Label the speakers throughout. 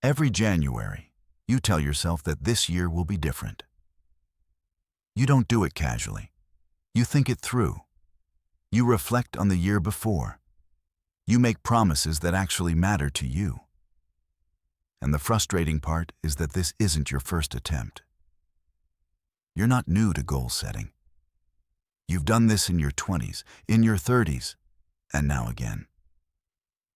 Speaker 1: Every January, you tell yourself that this year will be different. You don't do it casually. You think it through. You reflect on the year before. You make promises that actually matter to you. And the frustrating part is that this isn't your first attempt. You're not new to goal setting. You've done this in your 20s, in your 30s, and now again,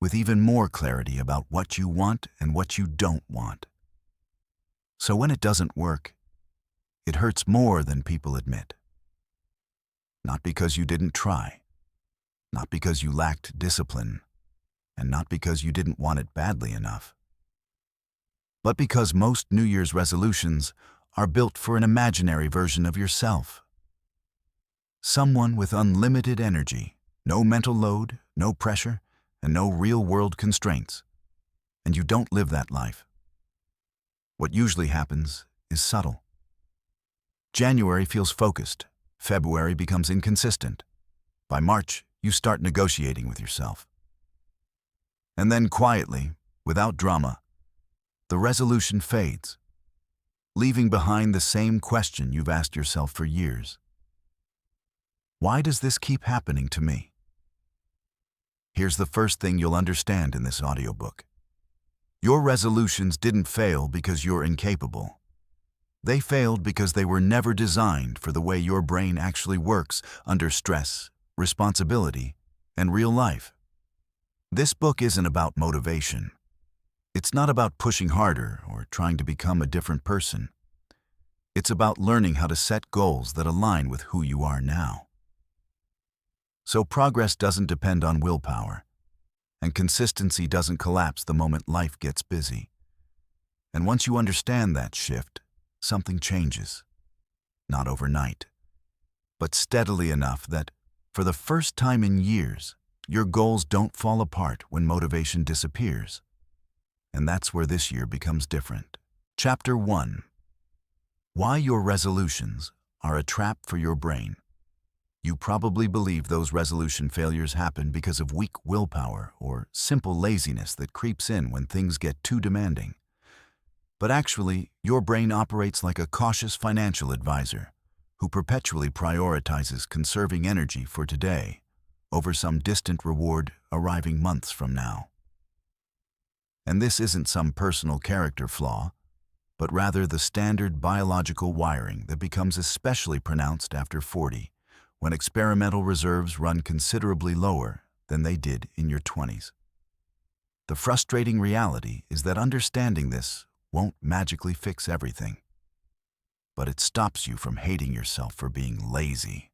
Speaker 1: with even more clarity about what you want and what you don't want. So when it doesn't work, it hurts more than people admit. Not because you didn't try, not because you lacked discipline, and not because you didn't want it badly enough, but because most New Year's resolutions are built for an imaginary version of yourself. Someone with unlimited energy, no mental load, no pressure, and no real-world constraints. And you don't live that life. What usually happens is subtle. January feels focused. February becomes inconsistent. By March, you start negotiating with yourself. And then quietly, without drama, the resolution fades, leaving behind the same question you've asked yourself for years. Why does this keep happening to me? Here's the first thing you'll understand in this audiobook. Your resolutions didn't fail because you're incapable. They failed because they were never designed for the way your brain actually works under stress, responsibility, and real life. This book isn't about motivation. It's not about pushing harder or trying to become a different person. It's about learning how to set goals that align with who you are now. So progress doesn't depend on willpower, and consistency doesn't collapse the moment life gets busy. And once you understand that shift, something changes. Not overnight, but steadily enough that, for the first time in years, your goals don't fall apart when motivation disappears. And that's where this year becomes different. Chapter 1. Why your resolutions are a trap for your brain. You probably believe those resolution failures happen because of weak willpower or simple laziness that creeps in when things get too demanding. But actually, your brain operates like a cautious financial advisor who perpetually prioritizes conserving energy for today over some distant reward arriving months from now. And this isn't some personal character flaw, but rather the standard biological wiring that becomes especially pronounced after 40, when experimental reserves run considerably lower than they did in your 20s. The frustrating reality is that understanding this won't magically fix everything, but it stops you from hating yourself for being lazy,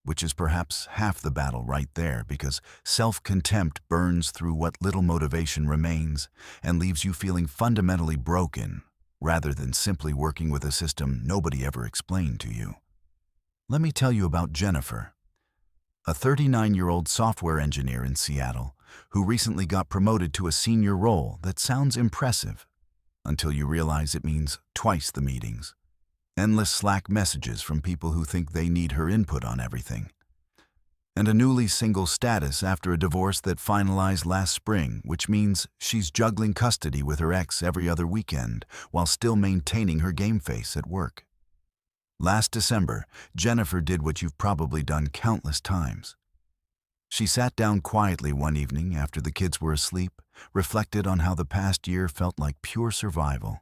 Speaker 1: which is perhaps half the battle right there, because self-contempt burns through what little motivation remains and leaves you feeling fundamentally broken rather than simply working with a system nobody ever explained to you. Let me tell you about Jennifer, a 39-year-old software engineer in Seattle who recently got promoted to a senior role that sounds impressive until you realize it means twice the meetings, endless Slack messages from people who think they need her input on everything, and a newly single status after a divorce that finalized last spring, which means she's juggling custody with her ex every other weekend while still maintaining her game face at work. Last December, Jennifer did what you've probably done countless times. She sat down quietly one evening after the kids were asleep, reflected on how the past year felt like pure survival,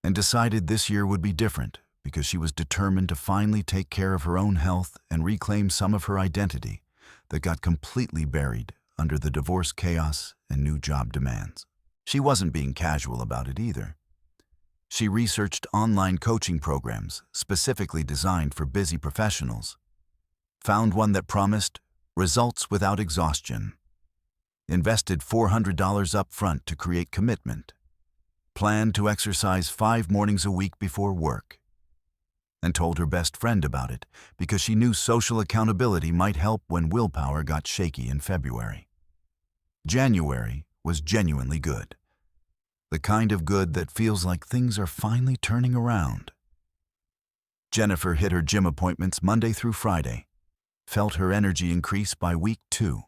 Speaker 1: and decided this year would be different because she was determined to finally take care of her own health and reclaim some of her identity that got completely buried under the divorce chaos and new job demands. She wasn't being casual about it either. She researched online coaching programs specifically designed for busy professionals, found one that promised results without exhaustion, invested $400 up front to create commitment, planned to exercise 5 mornings a week before work, and told her best friend about it because she knew social accountability might help when willpower got shaky in February. January was genuinely good. The kind of good that feels like things are finally turning around. Jennifer hit her gym appointments Monday through Friday, felt her energy increase by week 2.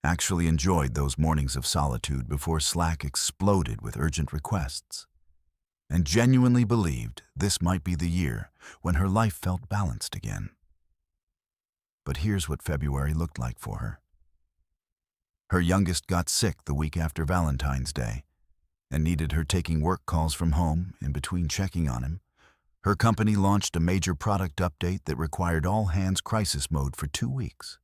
Speaker 1: actually enjoyed those mornings of solitude before Slack exploded with urgent requests, and genuinely believed this might be the year when her life felt balanced again. But here's what February looked like for her. Her youngest got sick the week after Valentine's Day and needed her taking work calls from home in between checking on him. Her company launched a major product update that required all-hands crisis mode for 2 weeks.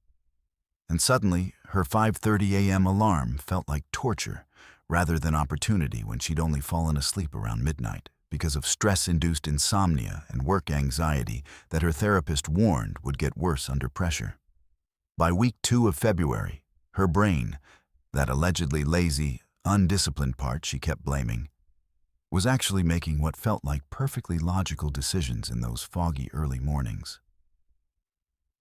Speaker 1: And suddenly, her 5:30 a.m. alarm felt like torture rather than opportunity when she'd only fallen asleep around midnight because of stress-induced insomnia and work anxiety that her therapist warned would get worse under pressure. By week 2 of February, her brain, that allegedly lazy, undisciplined part she kept blaming, was actually making what felt like perfectly logical decisions in those foggy early mornings.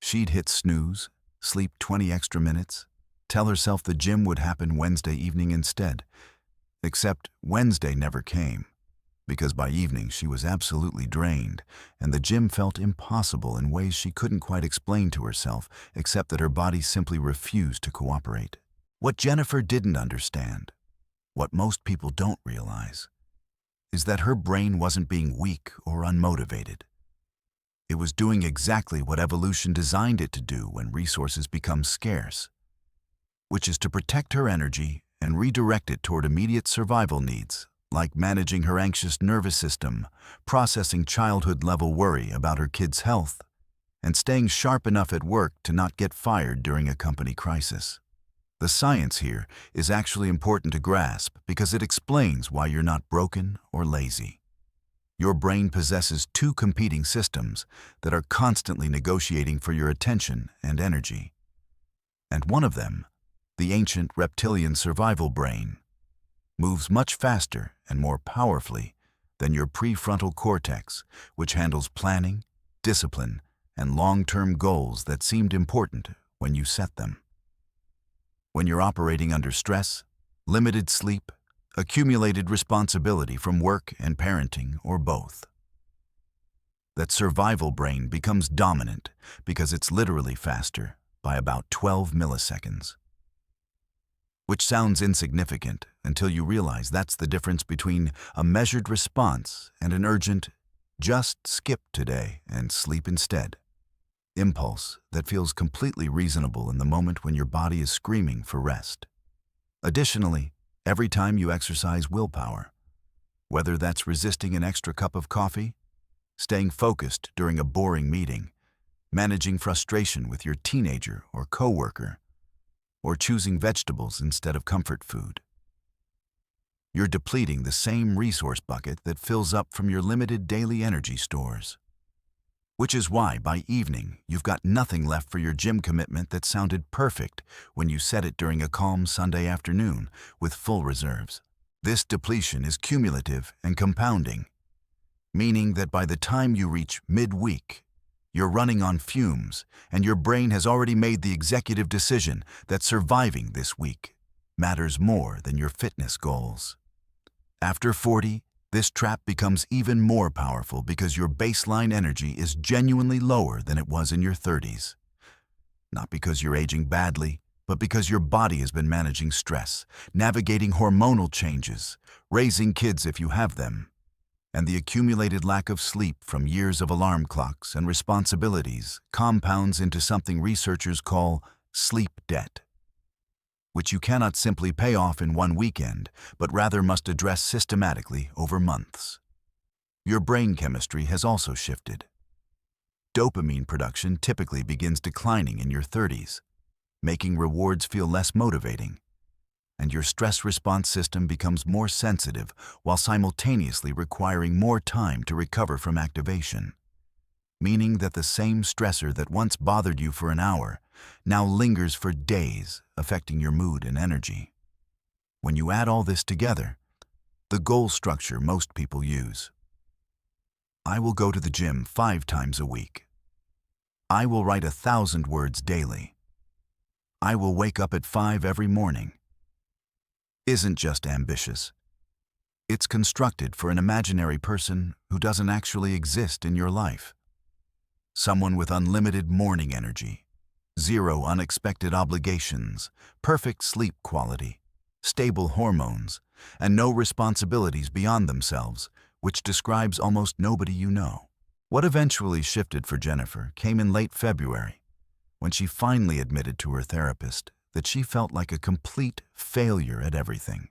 Speaker 1: She'd hit snooze, sleep 20 extra minutes, tell herself the gym would happen Wednesday evening instead. Except Wednesday never came, because by evening she was absolutely drained, and the gym felt impossible in ways she couldn't quite explain to herself, except that her body simply refused to cooperate. What Jennifer didn't understand, what most people don't realize, is that her brain wasn't being weak or unmotivated. It was doing exactly what evolution designed it to do when resources become scarce, which is to protect her energy and redirect it toward immediate survival needs, like managing her anxious nervous system, processing childhood-level worry about her kid's health, and staying sharp enough at work to not get fired during a company crisis. The science here is actually important to grasp because it explains why you're not broken or lazy. Your brain possesses 2 competing systems that are constantly negotiating for your attention and energy. And one of them, the ancient reptilian survival brain, moves much faster and more powerfully than your prefrontal cortex, which handles planning, discipline, and long-term goals that seemed important when you set them. When you're operating under stress, limited sleep, accumulated responsibility from work and parenting, or both, that survival brain becomes dominant because it's literally faster by about 12 milliseconds. Which sounds insignificant until you realize that's the difference between a measured response and an urgent, just skip today and sleep instead, impulse that feels completely reasonable in the moment when your body is screaming for rest. Additionally, every time you exercise willpower, whether that's resisting an extra cup of coffee, staying focused during a boring meeting, managing frustration with your teenager or coworker, or choosing vegetables instead of comfort food, you're depleting the same resource bucket that fills up from your limited daily energy stores. Which is why, by evening, you've got nothing left for your gym commitment that sounded perfect when you set it during a calm Sunday afternoon with full reserves. This depletion is cumulative and compounding, meaning that by the time you reach midweek, you're running on fumes and your brain has already made the executive decision that surviving this week matters more than your fitness goals. After 40, this trap becomes even more powerful because your baseline energy is genuinely lower than it was in your 30s. Not because you're aging badly, but because your body has been managing stress, navigating hormonal changes, raising kids if you have them, and the accumulated lack of sleep from years of alarm clocks and responsibilities compounds into something researchers call sleep debt, which you cannot simply pay off in one weekend, but rather must address systematically over months. Your brain chemistry has also shifted. Dopamine production typically begins declining in your 30s, making rewards feel less motivating, and your stress response system becomes more sensitive while simultaneously requiring more time to recover from activation, meaning that the same stressor that once bothered you for an hour now lingers for days, affecting your mood and energy. When you add all this together, the goal structure most people use: I will go to the gym 5 times a week. I will write 1,000 words daily. I will wake up at 5 every morning, isn't just ambitious. It's constructed for an imaginary person who doesn't actually exist in your life. Someone with unlimited morning energy, zero unexpected obligations, perfect sleep quality, stable hormones, and no responsibilities beyond themselves, which describes almost nobody you know. What eventually shifted for Jennifer came in late February, when she finally admitted to her therapist that she felt like a complete failure at everything.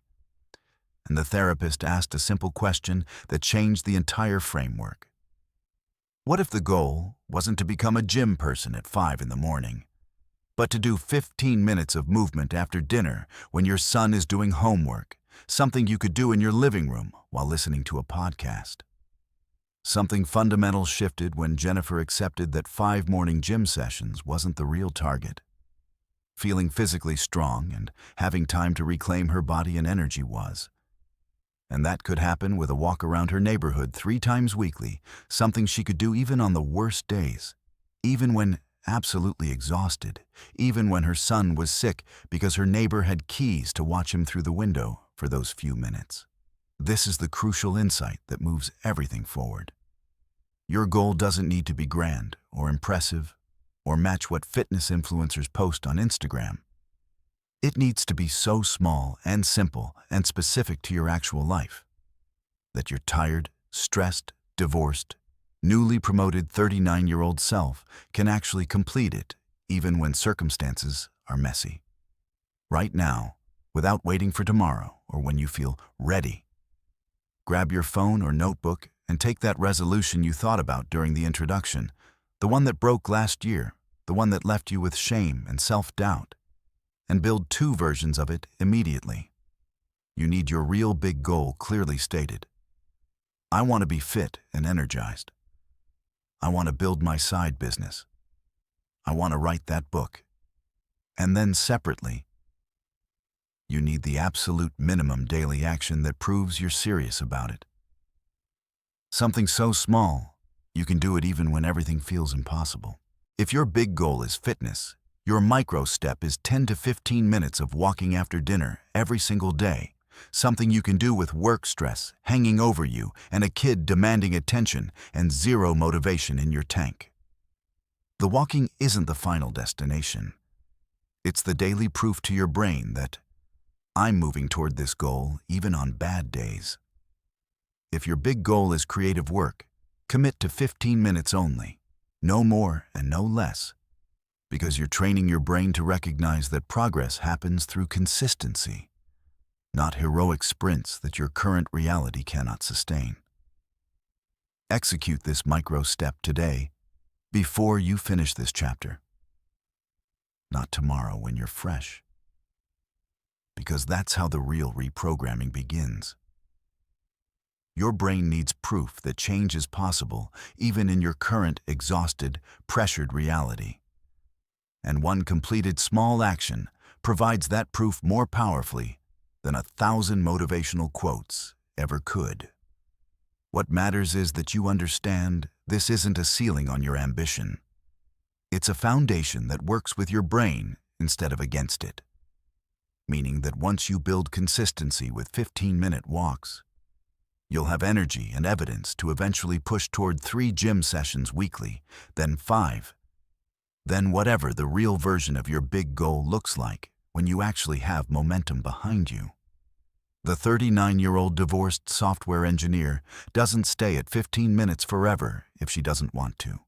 Speaker 1: And the therapist asked a simple question that changed the entire framework. What if the goal wasn't to become a gym person at 5 in the morning, but to do 15 minutes of movement after dinner when your son is doing homework, something you could do in your living room while listening to a podcast? Something fundamental shifted when Jennifer accepted that 5 morning gym sessions wasn't the real target. Feeling physically strong and having time to reclaim her body and energy was. And that could happen with a walk around her neighborhood 3 times weekly, something she could do even on the worst days, even when absolutely exhausted, even when her son was sick because her neighbor had keys to watch him through the window for those few minutes. This is the crucial insight that moves everything forward. Your goal doesn't need to be grand or impressive or match what fitness influencers post on Instagram. It needs to be so small and simple and specific to your actual life that your tired, stressed, divorced, newly promoted 39-year-old self can actually complete it even when circumstances are messy. Right now, without waiting for tomorrow or when you feel ready. Grab your phone or notebook and take that resolution you thought about during the introduction, the one that broke last year, the one that left you with shame and self-doubt, and build 2 versions of it immediately. You need your real big goal clearly stated. I want to be fit and energized. I want to build my side business. I want to write that book. And then separately, you need the absolute minimum daily action that proves you're serious about it. Something so small, you can do it even when everything feels impossible. If your big goal is fitness, your micro step is 10 to 15 minutes of walking after dinner every single day, something you can do with work stress hanging over you and a kid demanding attention and zero motivation in your tank. The walking isn't the final destination. It's the daily proof to your brain that I'm moving toward this goal even on bad days. If your big goal is creative work, commit to 15 minutes only, no more and no less, because you're training your brain to recognize that progress happens through consistency, not heroic sprints that your current reality cannot sustain. Execute this micro step today before you finish this chapter, not tomorrow when you're fresh. Because that's how the real reprogramming begins. Your brain needs proof that change is possible even in your current exhausted, pressured reality. And one completed small action provides that proof more powerfully than 1,000 motivational quotes ever could. What matters is that you understand this isn't a ceiling on your ambition. It's a foundation that works with your brain instead of against it. Meaning that once you build consistency with 15-minute walks, you'll have energy and evidence to eventually push toward 3 gym sessions weekly, then 5, then whatever the real version of your big goal looks like when you actually have momentum behind you. The 39-year-old divorced software engineer doesn't stay at 15 minutes forever if she doesn't want to.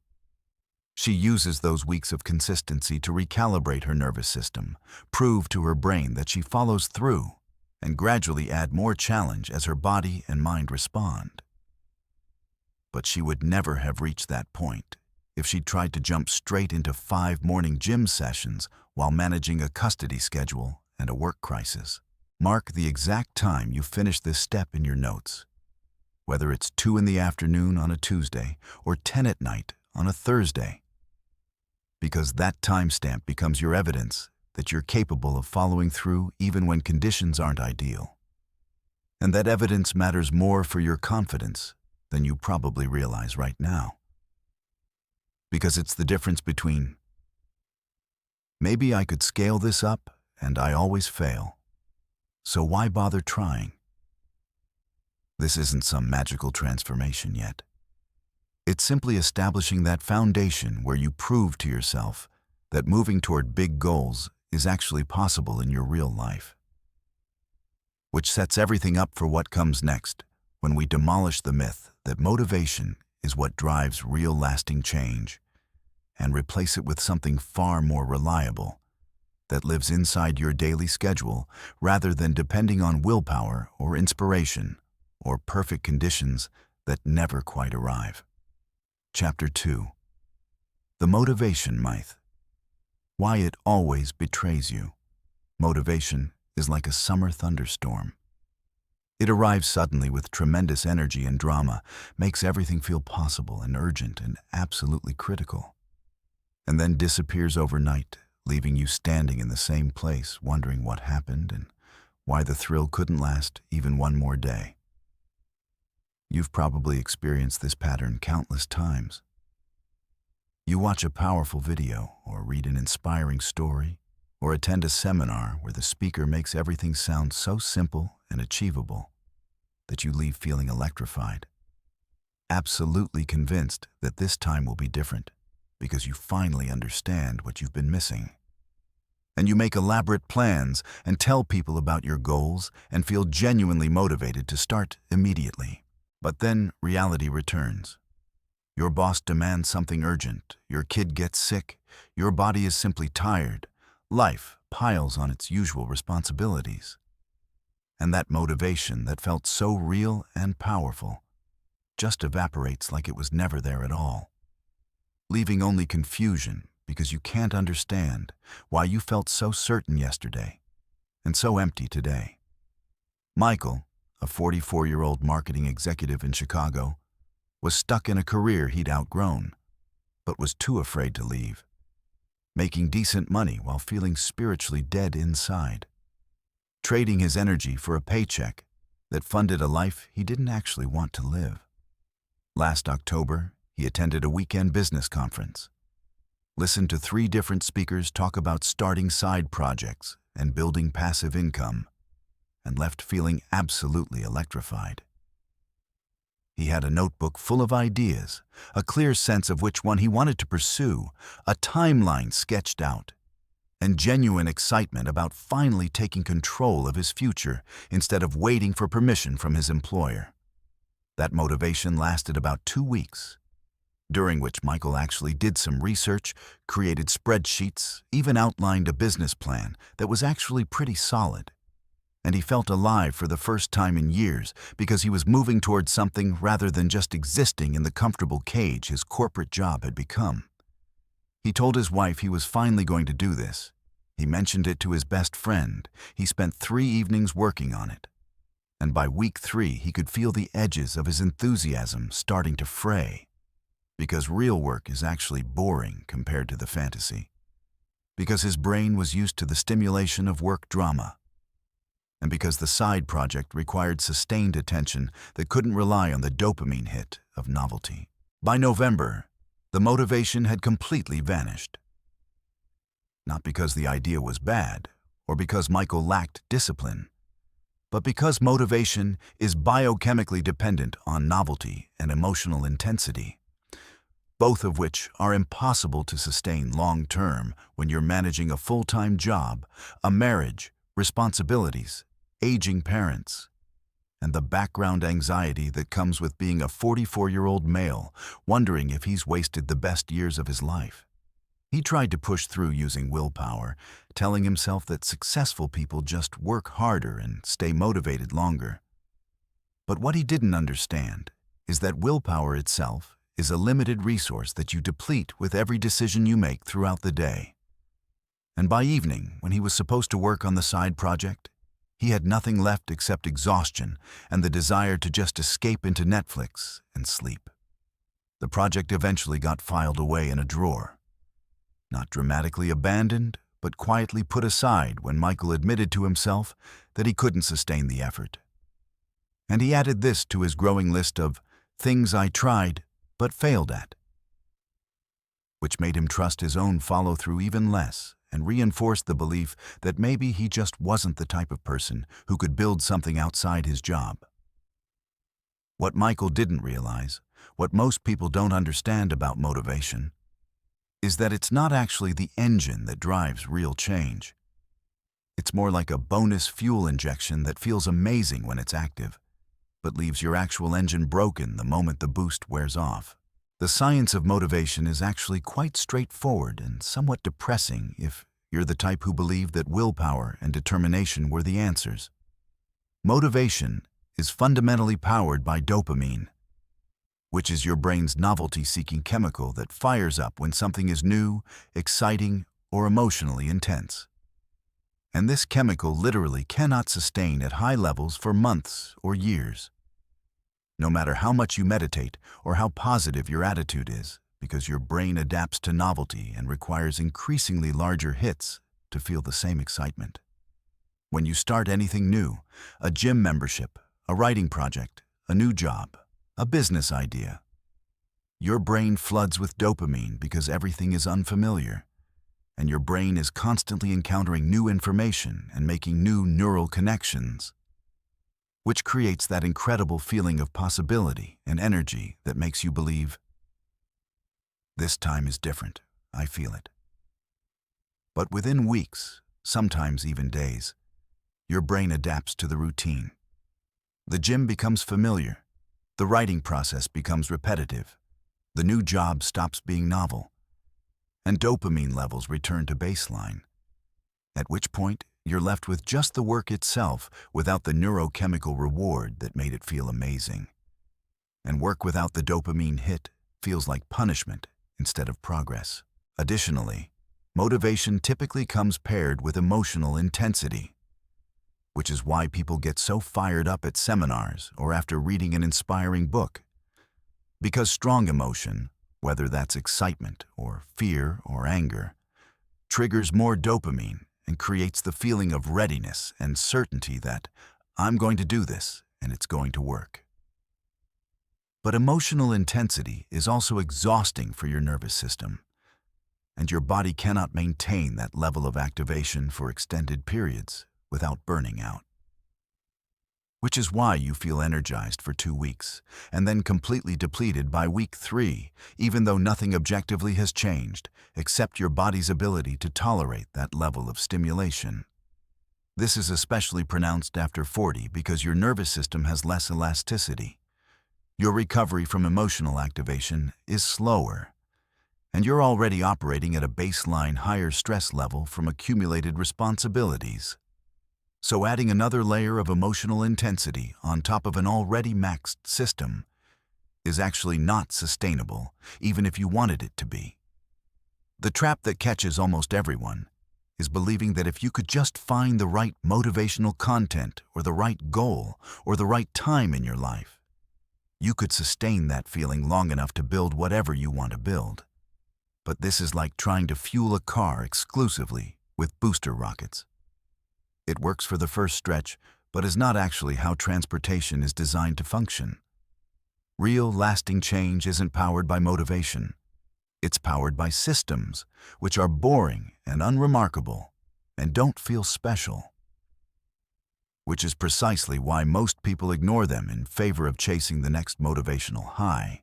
Speaker 1: She uses those weeks of consistency to recalibrate her nervous system, prove to her brain that she follows through, and gradually add more challenge as her body and mind respond. But she would never have reached that point if she tried to jump straight into 5 morning gym sessions while managing a custody schedule and a work crisis. Mark the exact time you finish this step in your notes, whether it's 2 in the afternoon on a Tuesday or 10 at night on a Thursday. Because that timestamp becomes your evidence that you're capable of following through even when conditions aren't ideal. And that evidence matters more for your confidence than you probably realize right now. Because it's the difference between, maybe I could scale this up and I always fail, so why bother trying? This isn't some magical transformation yet. It's simply establishing that foundation where you prove to yourself that moving toward big goals is actually possible in your real life. Which sets everything up for what comes next when we demolish the myth that motivation is what drives real lasting change and replace it with something far more reliable that lives inside your daily schedule rather than depending on willpower or inspiration or perfect conditions that never quite arrive. Chapter 2. The Motivation Myth. Why it always betrays you. Motivation is like a summer thunderstorm. It arrives suddenly with tremendous energy and drama, makes everything feel possible and urgent and absolutely critical, and then disappears overnight, leaving you standing in the same place, wondering what happened and why the thrill couldn't last even one more day. You've probably experienced this pattern countless times. You watch a powerful video, or read an inspiring story, or attend a seminar where the speaker makes everything sound so simple and achievable that you leave feeling electrified, absolutely convinced that this time will be different because you finally understand what you've been missing. And you make elaborate plans and tell people about your goals and feel genuinely motivated to start immediately. But then reality returns. Your boss demands something urgent, your kid gets sick, your body is simply tired, life piles on its usual responsibilities. And that motivation that felt so real and powerful just evaporates like it was never there at all, leaving only confusion because you can't understand why you felt so certain yesterday and so empty today. Michael, a 44-year-old marketing executive in Chicago, was stuck in a career he'd outgrown, but was too afraid to leave, making decent money while feeling spiritually dead inside, trading his energy for a paycheck that funded a life he didn't actually want to live. Last October, he attended a weekend business conference, listened to 3 different speakers talk about starting side projects and building passive income, and left feeling absolutely electrified. He had a notebook full of ideas, a clear sense of which one he wanted to pursue, a timeline sketched out, and genuine excitement about finally taking control of his future instead of waiting for permission from his employer. That motivation lasted about 2 weeks, during which Michael actually did some research, created spreadsheets, even outlined a business plan that was actually pretty solid. And he felt alive for the first time in years because he was moving towards something rather than just existing in the comfortable cage his corporate job had become. He told his wife he was finally going to do this. He mentioned it to his best friend. He spent 3 evenings working on it. And by week 3, he could feel the edges of his enthusiasm starting to fray. Because real work is actually boring compared to the fantasy. Because his brain was used to the stimulation of work drama. And because the side project required sustained attention that couldn't rely on the dopamine hit of novelty. By November, the motivation had completely vanished. Not because the idea was bad, or because Michael lacked discipline, but because motivation is biochemically dependent on novelty and emotional intensity, both of which are impossible to sustain long-term when you're managing a full-time job, a marriage, responsibilities, aging parents, and the background anxiety that comes with being a 44-year-old male wondering if he's wasted the best years of his life. He tried to push through using willpower, telling himself that successful people just work harder and stay motivated longer. But what he didn't understand is that willpower itself is a limited resource that you deplete with every decision you make throughout the day. And by evening, when he was supposed to work on the side project, he had nothing left except exhaustion and the desire to just escape into Netflix and sleep. The project eventually got filed away in a drawer. Not dramatically abandoned, but quietly put aside when Michael admitted to himself that he couldn't sustain the effort. And he added this to his growing list of things I tried but failed at, which made him trust his own follow-through even less and reinforced the belief that maybe he just wasn't the type of person who could build something outside his job. What Michael didn't realize, what most people don't understand about motivation, is that it's not actually the engine that drives real change. It's more like a bonus fuel injection that feels amazing when it's active, but leaves your actual engine broken the moment the boost wears off. The science of motivation is actually quite straightforward and somewhat depressing if you're the type who believed that willpower and determination were the answers. Motivation is fundamentally powered by dopamine, which is your brain's novelty-seeking chemical that fires up when something is new, exciting, or emotionally intense. And this chemical literally cannot sustain at high levels for months or years, no matter how much you meditate or how positive your attitude is, because your brain adapts to novelty and requires increasingly larger hits to feel the same excitement. When you start anything new, a gym membership, a writing project, a new job, a business idea, your brain floods with dopamine because everything is unfamiliar, and your brain is constantly encountering new information and making new neural connections, which creates that incredible feeling of possibility and energy that makes you believe, "This time is different, I feel it." But within weeks, sometimes even days, your brain adapts to the routine. The gym becomes familiar, the writing process becomes repetitive, the new job stops being novel, and dopamine levels return to baseline, at which point you're left with just the work itself without the neurochemical reward that made it feel amazing. And work without the dopamine hit feels like punishment instead of progress. Additionally, motivation typically comes paired with emotional intensity, which is why people get so fired up at seminars or after reading an inspiring book. Because strong emotion, whether that's excitement or fear or anger, triggers more dopamine and creates the feeling of readiness and certainty that I'm going to do this and it's going to work. But emotional intensity is also exhausting for your nervous system, and your body cannot maintain that level of activation for extended periods without burning out. Which is why you feel energized for 2 weeks and then completely depleted by week 3, even though nothing objectively has changed except your body's ability to tolerate that level of stimulation. This is especially pronounced after 40 because your nervous system has less elasticity. Your recovery from emotional activation is slower, and you're already operating at a baseline higher stress level from accumulated responsibilities. So adding another layer of emotional intensity on top of an already maxed system is actually not sustainable, even if you wanted it to be. The trap that catches almost everyone is believing that if you could just find the right motivational content or the right goal or the right time in your life, you could sustain that feeling long enough to build whatever you want to build. But this is like trying to fuel a car exclusively with booster rockets. It works for the first stretch, but is not actually how transportation is designed to function. Real, lasting change isn't powered by motivation. It's powered by systems, which are boring and unremarkable and don't feel special. Which is precisely why most people ignore them in favor of chasing the next motivational high,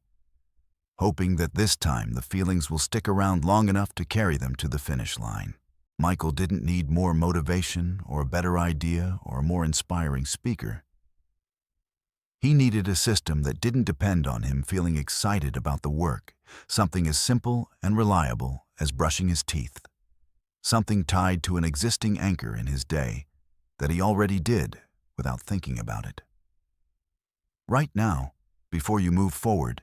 Speaker 1: hoping that this time the feelings will stick around long enough to carry them to the finish line. Michael didn't need more motivation or a better idea or a more inspiring speaker. He needed a system that didn't depend on him feeling excited about the work, something as simple and reliable as brushing his teeth, something tied to an existing anchor in his day that he already did without thinking about it. Right now, before you move forward,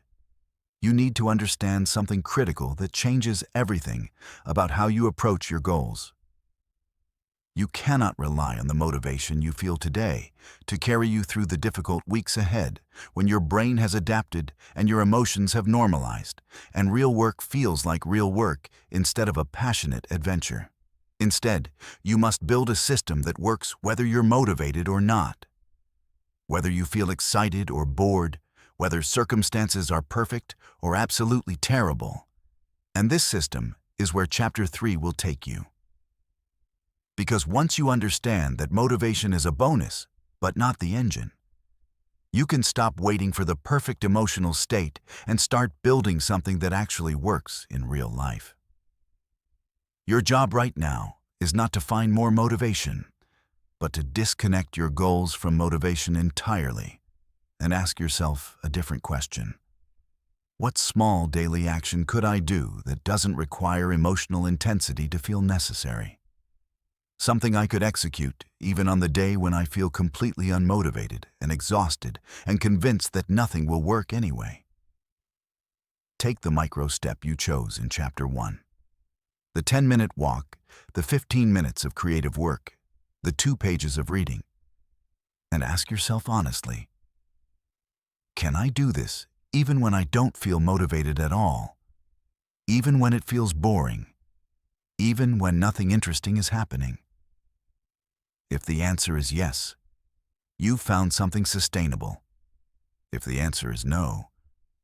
Speaker 1: you need to understand something critical that changes everything about how you approach your goals. You cannot rely on the motivation you feel today to carry you through the difficult weeks ahead when your brain has adapted and your emotions have normalized, and real work feels like real work instead of a passionate adventure. Instead, you must build a system that works whether you're motivated or not. Whether you feel excited or bored, whether circumstances are perfect or absolutely terrible. And this system is where Chapter 3 will take you. Because once you understand that motivation is a bonus, but not the engine, you can stop waiting for the perfect emotional state and start building something that actually works in real life. Your job right now is not to find more motivation, but to disconnect your goals from motivation entirely and ask yourself a different question. What small daily action could I do that doesn't require emotional intensity to feel necessary? Something I could execute even on the day when I feel completely unmotivated and exhausted and convinced that nothing will work anyway. Take the micro step you chose in Chapter 1. The 10-minute walk, the 15 minutes of creative work, the 2 pages of reading. And ask yourself honestly, can I do this even when I don't feel motivated at all? Even when it feels boring? Even when nothing interesting is happening? If the answer is yes, you've found something sustainable. If the answer is no,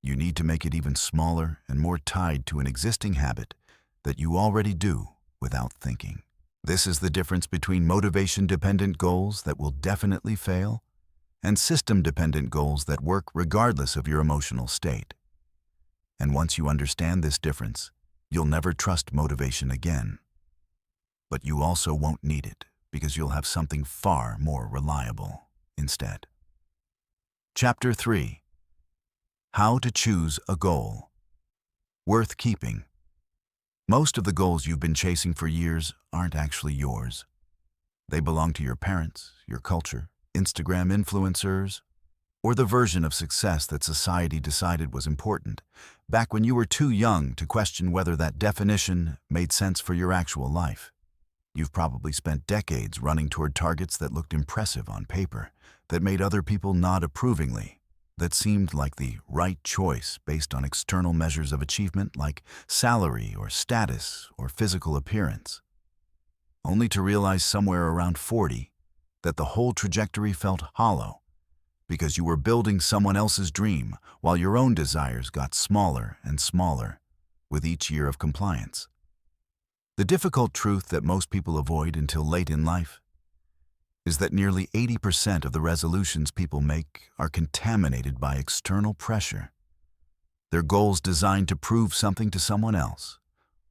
Speaker 1: you need to make it even smaller and more tied to an existing habit that you already do without thinking. This is the difference between motivation-dependent goals that will definitely fail and system-dependent goals that work regardless of your emotional state. And once you understand this difference, you'll never trust motivation again. But you also won't need it, because you'll have something far more reliable instead. Chapter 3. How to choose a goal. Worth keeping. Most of the goals you've been chasing for years aren't actually yours. They belong to your parents, your culture, Instagram influencers, or the version of success that society decided was important, back when you were too young to question whether that definition made sense for your actual life. You've probably spent decades running toward targets that looked impressive on paper, that made other people nod approvingly, that seemed like the right choice based on external measures of achievement like salary or status or physical appearance. Only to realize somewhere around 40 that the whole trajectory felt hollow because you were building someone else's dream while your own desires got smaller and smaller with each year of compliance. The difficult truth that most people avoid until late in life is that nearly 80% of the resolutions people make are contaminated by external pressure. They're goals designed to prove something to someone else,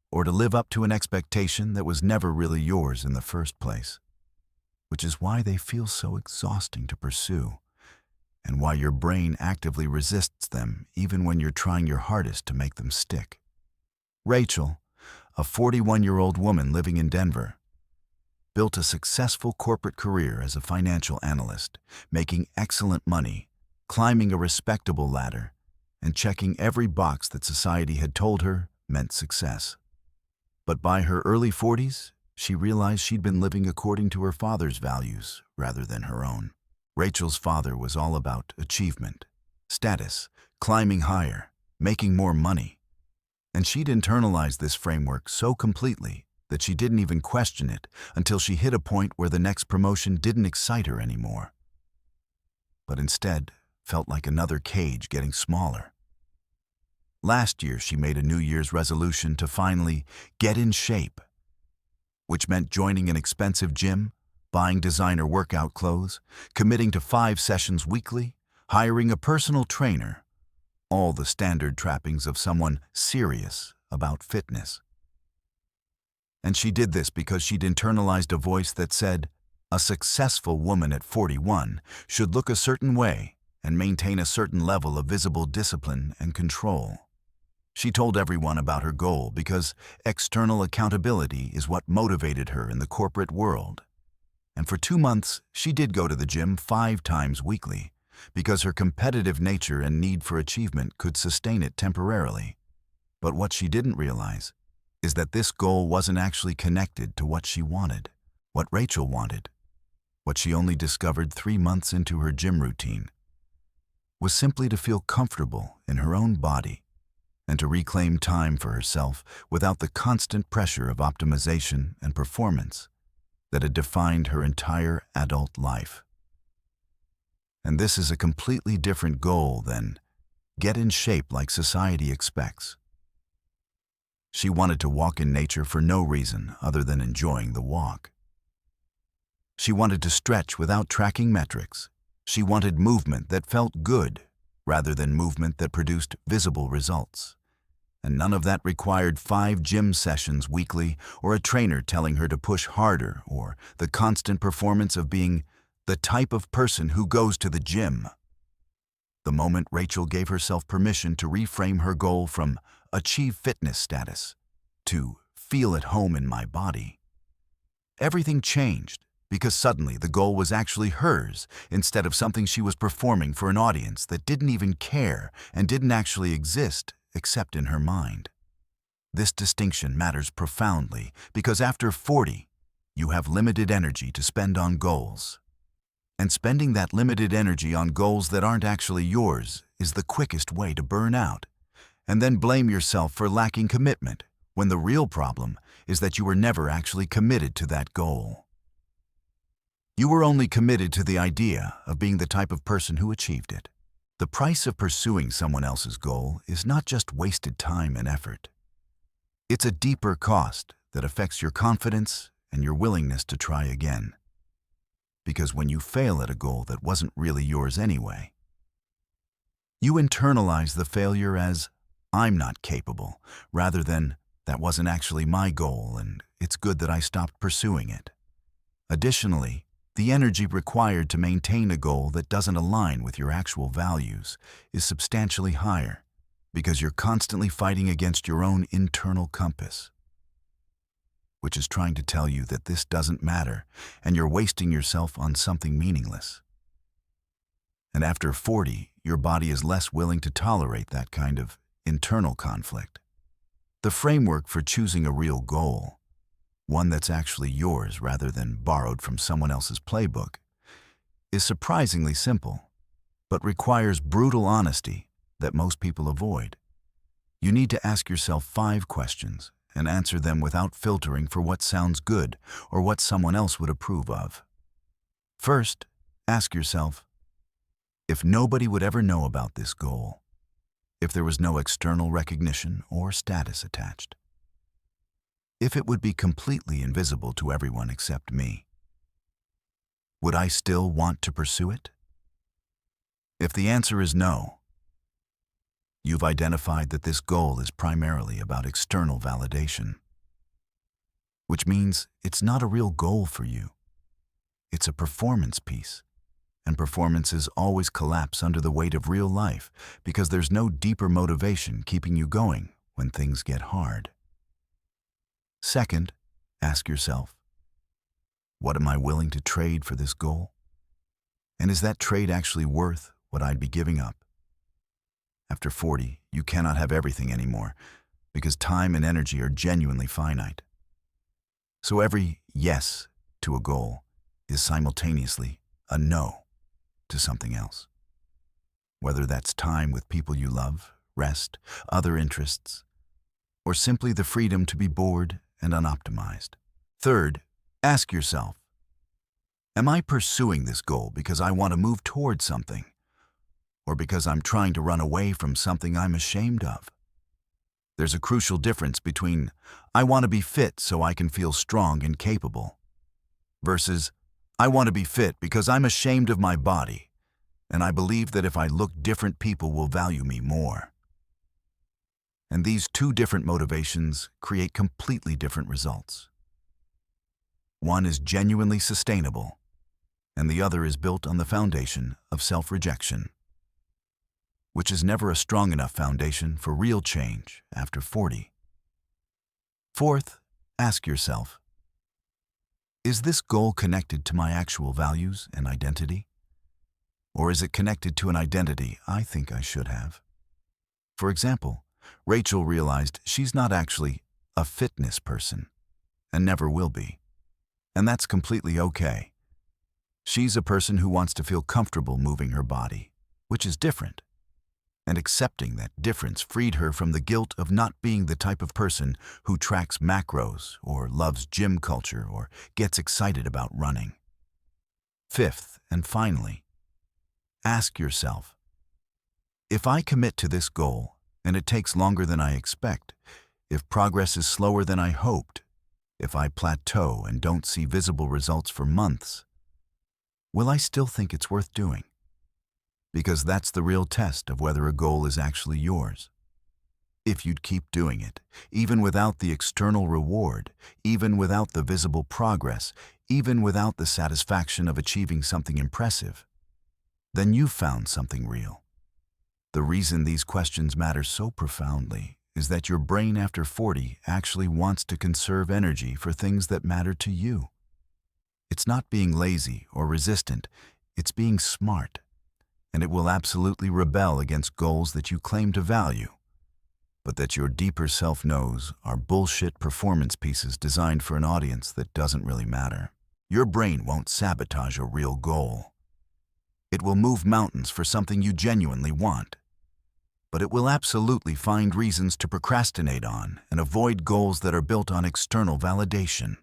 Speaker 1: or to live up to an expectation that was never really yours in the first place, which is why they feel so exhausting to pursue, and why your brain actively resists them even when you're trying your hardest to make them stick. Rachel, a 41-year-old woman living in Denver, built a successful corporate career as a financial analyst, making excellent money, climbing a respectable ladder, and checking every box that society had told her meant success. But by her early 40s, she realized she'd been living according to her father's values rather than her own. Rachel's father was all about achievement, status, climbing higher, making more money. And she'd internalized this framework so completely that she didn't even question it until she hit a point where the next promotion didn't excite her anymore, but instead felt like another cage getting smaller. Last year, she made a New Year's resolution to finally get in shape, which meant joining an expensive gym, buying designer workout clothes, committing to 5 sessions weekly, hiring a personal trainer, all the standard trappings of someone serious about fitness. And she did this because she'd internalized a voice that said, a successful woman at 41 should look a certain way and maintain a certain level of visible discipline and control. She told everyone about her goal because external accountability is what motivated her in the corporate world. And for 2 months, she did go to the gym 5 times weekly, because her competitive nature and need for achievement could sustain it temporarily. But what she didn't realize is that this goal wasn't actually connected to what she wanted, what Rachel wanted. What she only discovered 3 months into her gym routine was simply to feel comfortable in her own body and to reclaim time for herself without the constant pressure of optimization and performance that had defined her entire adult life. And this is a completely different goal than get in shape like society expects. She wanted to walk in nature for no reason other than enjoying the walk. She wanted to stretch without tracking metrics. She wanted movement that felt good rather than movement that produced visible results. And none of that required 5 gym sessions weekly or a trainer telling her to push harder or the constant performance of being the type of person who goes to the gym. The moment Rachel gave herself permission to reframe her goal from achieve fitness status to feel at home in my body, everything changed because suddenly the goal was actually hers instead of something she was performing for an audience that didn't even care and didn't actually exist except in her mind. This distinction matters profoundly because after 40, you have limited energy to spend on goals. And spending that limited energy on goals that aren't actually yours is the quickest way to burn out, and then blame yourself for lacking commitment, when the real problem is that you were never actually committed to that goal. You were only committed to the idea of being the type of person who achieved it. The price of pursuing someone else's goal is not just wasted time and effort. It's a deeper cost that affects your confidence and your willingness to try again. Because when you fail at a goal that wasn't really yours anyway, you internalize the failure as, I'm not capable, rather than, that wasn't actually my goal and it's good that I stopped pursuing it. Additionally, the energy required to maintain a goal that doesn't align with your actual values is substantially higher because you're constantly fighting against your own internal compass, which is trying to tell you that this doesn't matter and you're wasting yourself on something meaningless. And after 40, your body is less willing to tolerate that kind of internal conflict. The framework for choosing a real goal, one that's actually yours rather than borrowed from someone else's playbook, is surprisingly simple, but requires brutal honesty that most people avoid. You need to ask yourself 5 questions and answer them without filtering for what sounds good or what someone else would approve of. First, ask yourself, if nobody would ever know about this goal, if there was no external recognition or status attached, if it would be completely invisible to everyone except me, would I still want to pursue it? If the answer is no, you've identified that this goal is primarily about external validation, which means it's not a real goal for you. It's a performance piece, and performances always collapse under the weight of real life because there's no deeper motivation keeping you going when things get hard. Second, ask yourself, what am I willing to trade for this goal? And is that trade actually worth what I'd be giving up? After 40, you cannot have everything anymore because time and energy are genuinely finite. So every yes to a goal is simultaneously a no to something else. Whether that's time with people you love, rest, other interests, or simply the freedom to be bored and unoptimized. Third, ask yourself, am I pursuing this goal because I want to move towards something, or because I'm trying to run away from something I'm ashamed of? There's a crucial difference between I want to be fit so I can feel strong and capable versus I want to be fit because I'm ashamed of my body and I believe that if I look different, people will value me more. And these 2 different motivations create completely different results. One is genuinely sustainable, and the other is built on the foundation of self-rejection, which is never a strong enough foundation for real change after 40. Fourth, ask yourself, is this goal connected to my actual values and identity? Or is it connected to an identity I think I should have? For example, Rachel realized she's not actually a fitness person and never will be. And that's completely okay. She's a person who wants to feel comfortable moving her body, which is different. And accepting that difference freed her from the guilt of not being the type of person who tracks macros or loves gym culture or gets excited about running. Fifth, and finally, ask yourself, if I commit to this goal and it takes longer than I expect, if progress is slower than I hoped, if I plateau and don't see visible results for months, will I still think it's worth doing? Because that's the real test of whether a goal is actually yours. if you'd keep doing it, even without the external reward, even without the visible progress, even without the satisfaction of achieving something impressive, then you've found something real. The reason these questions matter so profoundly is that your brain after 40 actually wants to conserve energy for things that matter to you. It's not being lazy or resistant, it's being smart, and it will absolutely rebel against goals that you claim to value, but that your deeper self knows are bullshit performance pieces designed for an audience that doesn't really matter. Your brain won't sabotage a real goal. It will move mountains for something you genuinely want. But it will absolutely find reasons to procrastinate on and avoid goals that are built on external validation.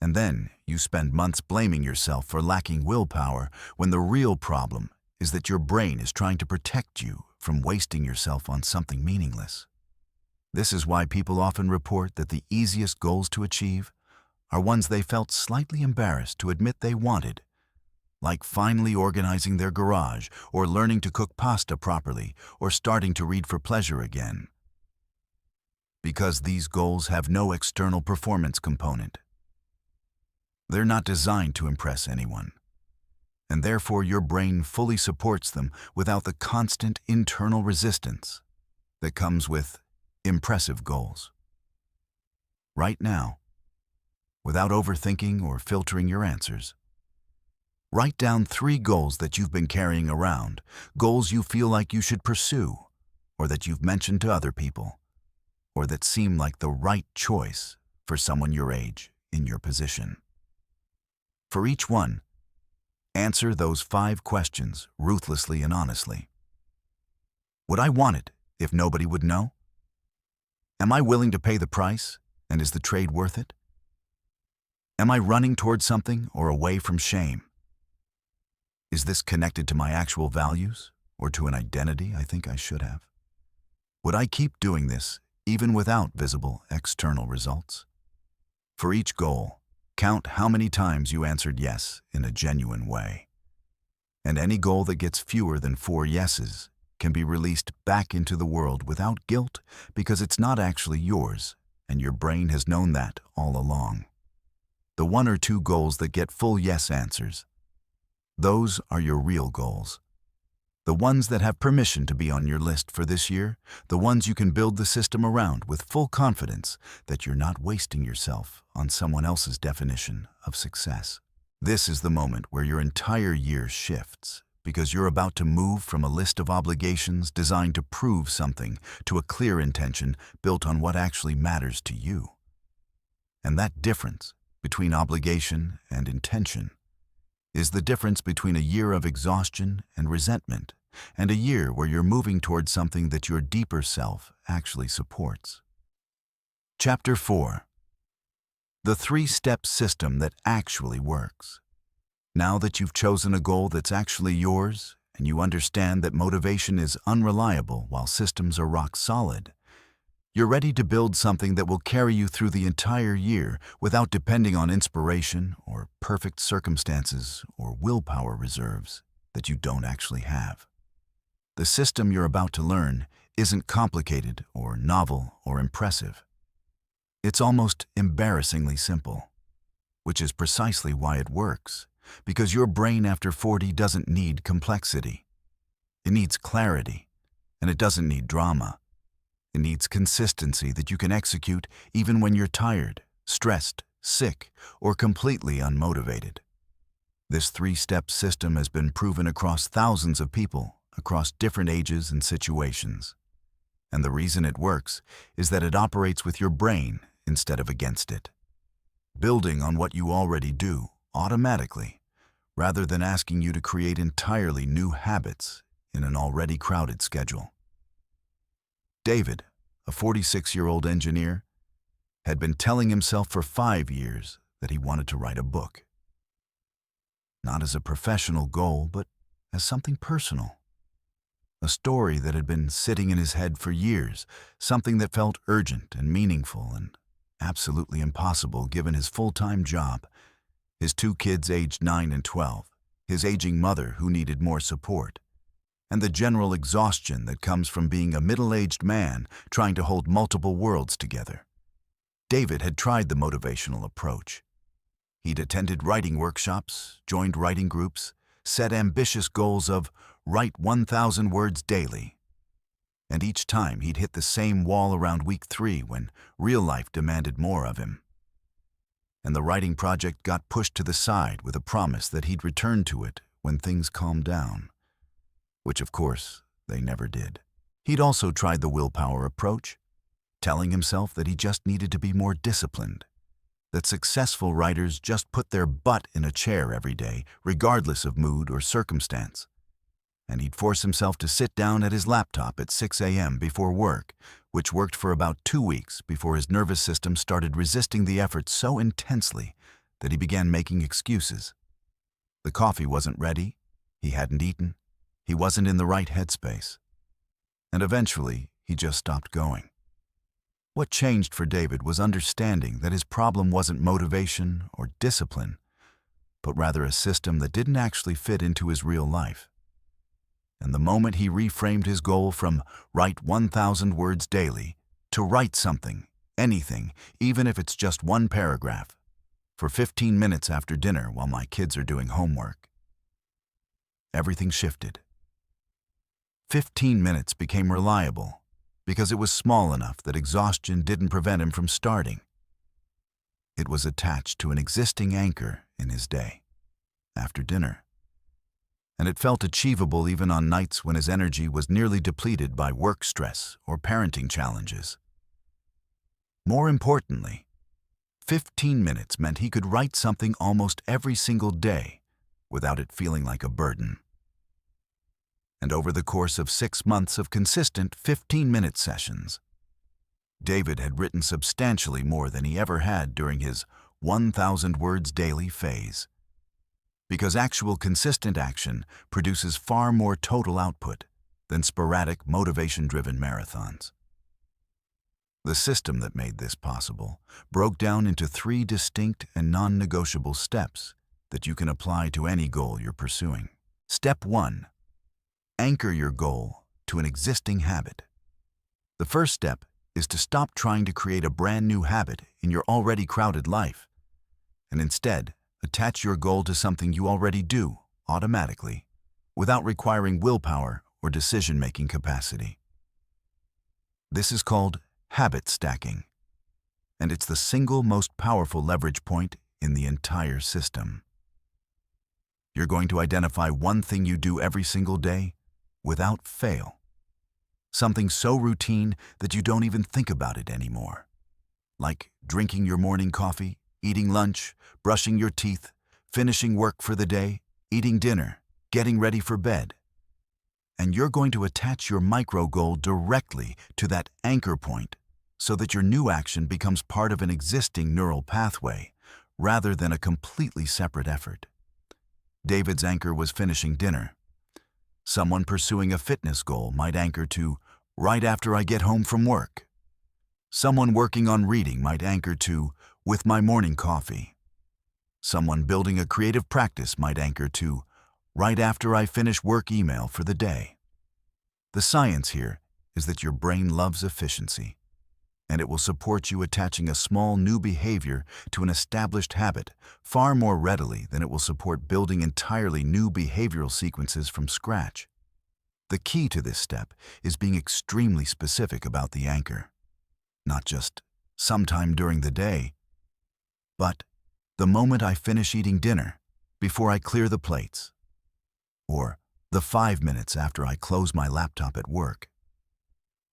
Speaker 1: And then you spend months blaming yourself for lacking willpower when the real problem is that your brain is trying to protect you from wasting yourself on something meaningless. This is why people often report that the easiest goals to achieve are ones they felt slightly embarrassed to admit they wanted, like finally organizing their garage, or learning to cook pasta properly, or starting to read for pleasure again. Because these goals have no external performance component. They're not designed to impress anyone, and therefore your brain fully supports them without the constant internal resistance that comes with impressive goals. Right now, without overthinking or filtering your answers, write down 3 goals that you've been carrying around, goals you feel like you should pursue, or that you've mentioned to other people, or that seem like the right choice for someone your age in your position. For each one, answer those 5 questions ruthlessly and honestly. Would I want it if nobody would know? Am I willing to pay the price, and is the trade worth it? Am I running towards something or away from shame? Is this connected to my actual values or to an identity I think I should have? Would I keep doing this even without visible external results? For each goal, count how many times you answered yes in a genuine way. And any goal that gets fewer than 4 yeses can be released back into the world without guilt because it's not actually yours, and your brain has known that all along. The 1 or 2 goals that get full yes answers, those are your real goals. The ones that have permission to be on your list for this year, the ones you can build the system around with full confidence that you're not wasting yourself on someone else's definition of success. This is the moment where your entire year shifts, because you're about to move from a list of obligations designed to prove something to a clear intention built on what actually matters to you. And that difference between obligation and intention is the difference between a year of exhaustion and resentment and a year where you're moving towards something that your deeper self actually supports. Chapter 4. The 3-step system that actually works. Now that you've chosen a goal that's actually yours, and you understand that motivation is unreliable while systems are rock solid, you're ready to build something that will carry you through the entire year without depending on inspiration or perfect circumstances or willpower reserves that you don't actually have. The system you're about to learn isn't complicated or novel or impressive. It's almost embarrassingly simple, which is precisely why it works, because your brain after 40 doesn't need complexity. It needs clarity, and it doesn't need drama. It needs consistency that you can execute even when you're tired, stressed, sick, or completely unmotivated. This 3-step system has been proven across thousands of people, across different ages and situations. And the reason it works is that it operates with your brain instead of against it, building on what you already do automatically, rather than asking you to create entirely new habits in an already crowded schedule. David, a 46-year-old engineer, had been telling himself for 5 years that he wanted to write a book. Not as a professional goal, but as something personal. A story that had been sitting in his head for years, something that felt urgent and meaningful and absolutely impossible given his full-time job, his 2 kids aged 9 and 12, his aging mother who needed more support, and the general exhaustion that comes from being a middle-aged man trying to hold multiple worlds together. David had tried the motivational approach. He'd attended writing workshops, joined writing groups, set ambitious goals of write 1,000 words daily. And each time he'd hit the same wall around week 3 when real life demanded more of him. And the writing project got pushed to the side with a promise that he'd return to it when things calmed down, which of course they never did. He'd also tried the willpower approach, telling himself that he just needed to be more disciplined, that successful writers just put their butt in a chair every day, regardless of mood or circumstance. And he'd force himself to sit down at his laptop at 6 a.m. before work, which worked for about 2 weeks before his nervous system started resisting the effort so intensely that he began making excuses. The coffee wasn't ready, he hadn't eaten, he wasn't in the right headspace. And eventually, he just stopped going. What changed for David was understanding that his problem wasn't motivation or discipline, but rather a system that didn't actually fit into his real life. And the moment he reframed his goal from write 1,000 words daily to write something, anything, even if it's just one paragraph, for 15 minutes after dinner while my kids are doing homework, everything shifted. 15 minutes became reliable because it was small enough that exhaustion didn't prevent him from starting. It was attached to an existing anchor in his day, after dinner. And it felt achievable even on nights when his energy was nearly depleted by work stress or parenting challenges. More importantly, 15 minutes meant he could write something almost every single day without it feeling like a burden. And over the course of 6 months of consistent 15-minute sessions, David had written substantially more than he ever had during his 1,000 words daily phase. Because actual consistent action produces far more total output than sporadic motivation-driven marathons. The system that made this possible broke down into 3 distinct and non-negotiable steps that you can apply to any goal you're pursuing. Step 1. Anchor your goal to an existing habit. The first step is to stop trying to create a brand new habit in your already crowded life, and instead attach your goal to something you already do automatically, without requiring willpower or decision-making capacity. This is called habit stacking, and it's the single most powerful leverage point in the entire system. You're going to identify one thing you do every single day without fail. Something so routine that you don't even think about it anymore. Like drinking your morning coffee, eating lunch, brushing your teeth, finishing work for the day, eating dinner, getting ready for bed. And you're going to attach your micro goal directly to that anchor point so that your new action becomes part of an existing neural pathway rather than a completely separate effort. David's anchor was finishing dinner. Someone pursuing a fitness goal might anchor to right after I get home from work. Someone working on reading might anchor to with my morning coffee. Someone building a creative practice might anchor to right after I finish work email for the day. The science here is that your brain loves efficiency, and it will support you attaching a small new behavior to an established habit far more readily than it will support building entirely new behavioral sequences from scratch. The key to this step is being extremely specific about the anchor. Not just sometime during the day, but the moment I finish eating dinner, before I clear the plates, or the 5 minutes after I close my laptop at work,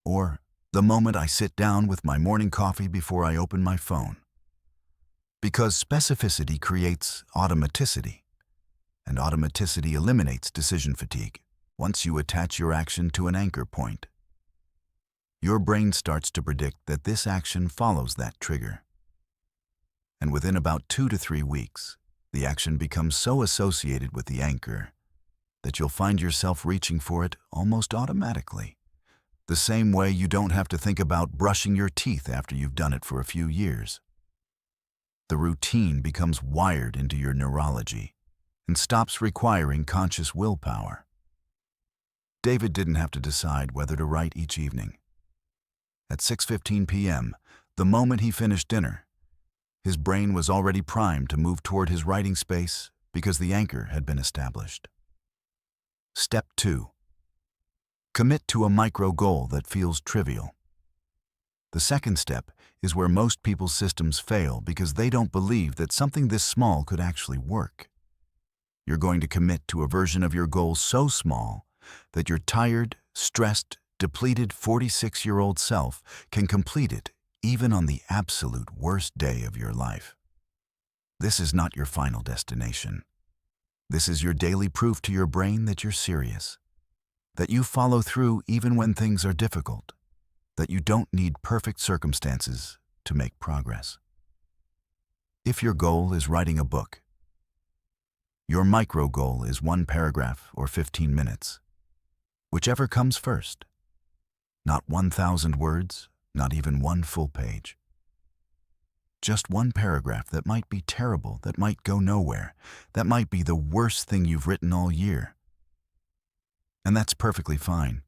Speaker 1: or the moment I sit down with my morning coffee before I open my phone. Because specificity creates automaticity, and automaticity eliminates decision fatigue once you attach your action to an anchor point. Your brain starts to predict that this action follows that trigger. And within about 2 to 3 weeks, the action becomes so associated with the anchor that you'll find yourself reaching for it almost automatically. The same way you don't have to think about brushing your teeth after you've done it for a few years. The routine becomes wired into your neurology and stops requiring conscious willpower. David didn't have to decide whether to write each evening. At 6:15 p.m., the moment he finished dinner, his brain was already primed to move toward his writing space because the anchor had been established. Step 2. Commit to a micro goal that feels trivial. The second step is where most people's systems fail because they don't believe that something this small could actually work. You're going to commit to a version of your goal so small that your tired, stressed, depleted 46-year-old self can complete it even on the absolute worst day of your life. This is not your final destination. This is your daily proof to your brain that you're serious, that you follow through even when things are difficult, that you don't need perfect circumstances to make progress. If your goal is writing a book, your micro goal is 1 paragraph or 15 minutes, whichever comes first. Not 1,000 words, not even 1 full page. Just 1 paragraph that might be terrible, that might go nowhere, that might be the worst thing you've written all year. And that's perfectly fine.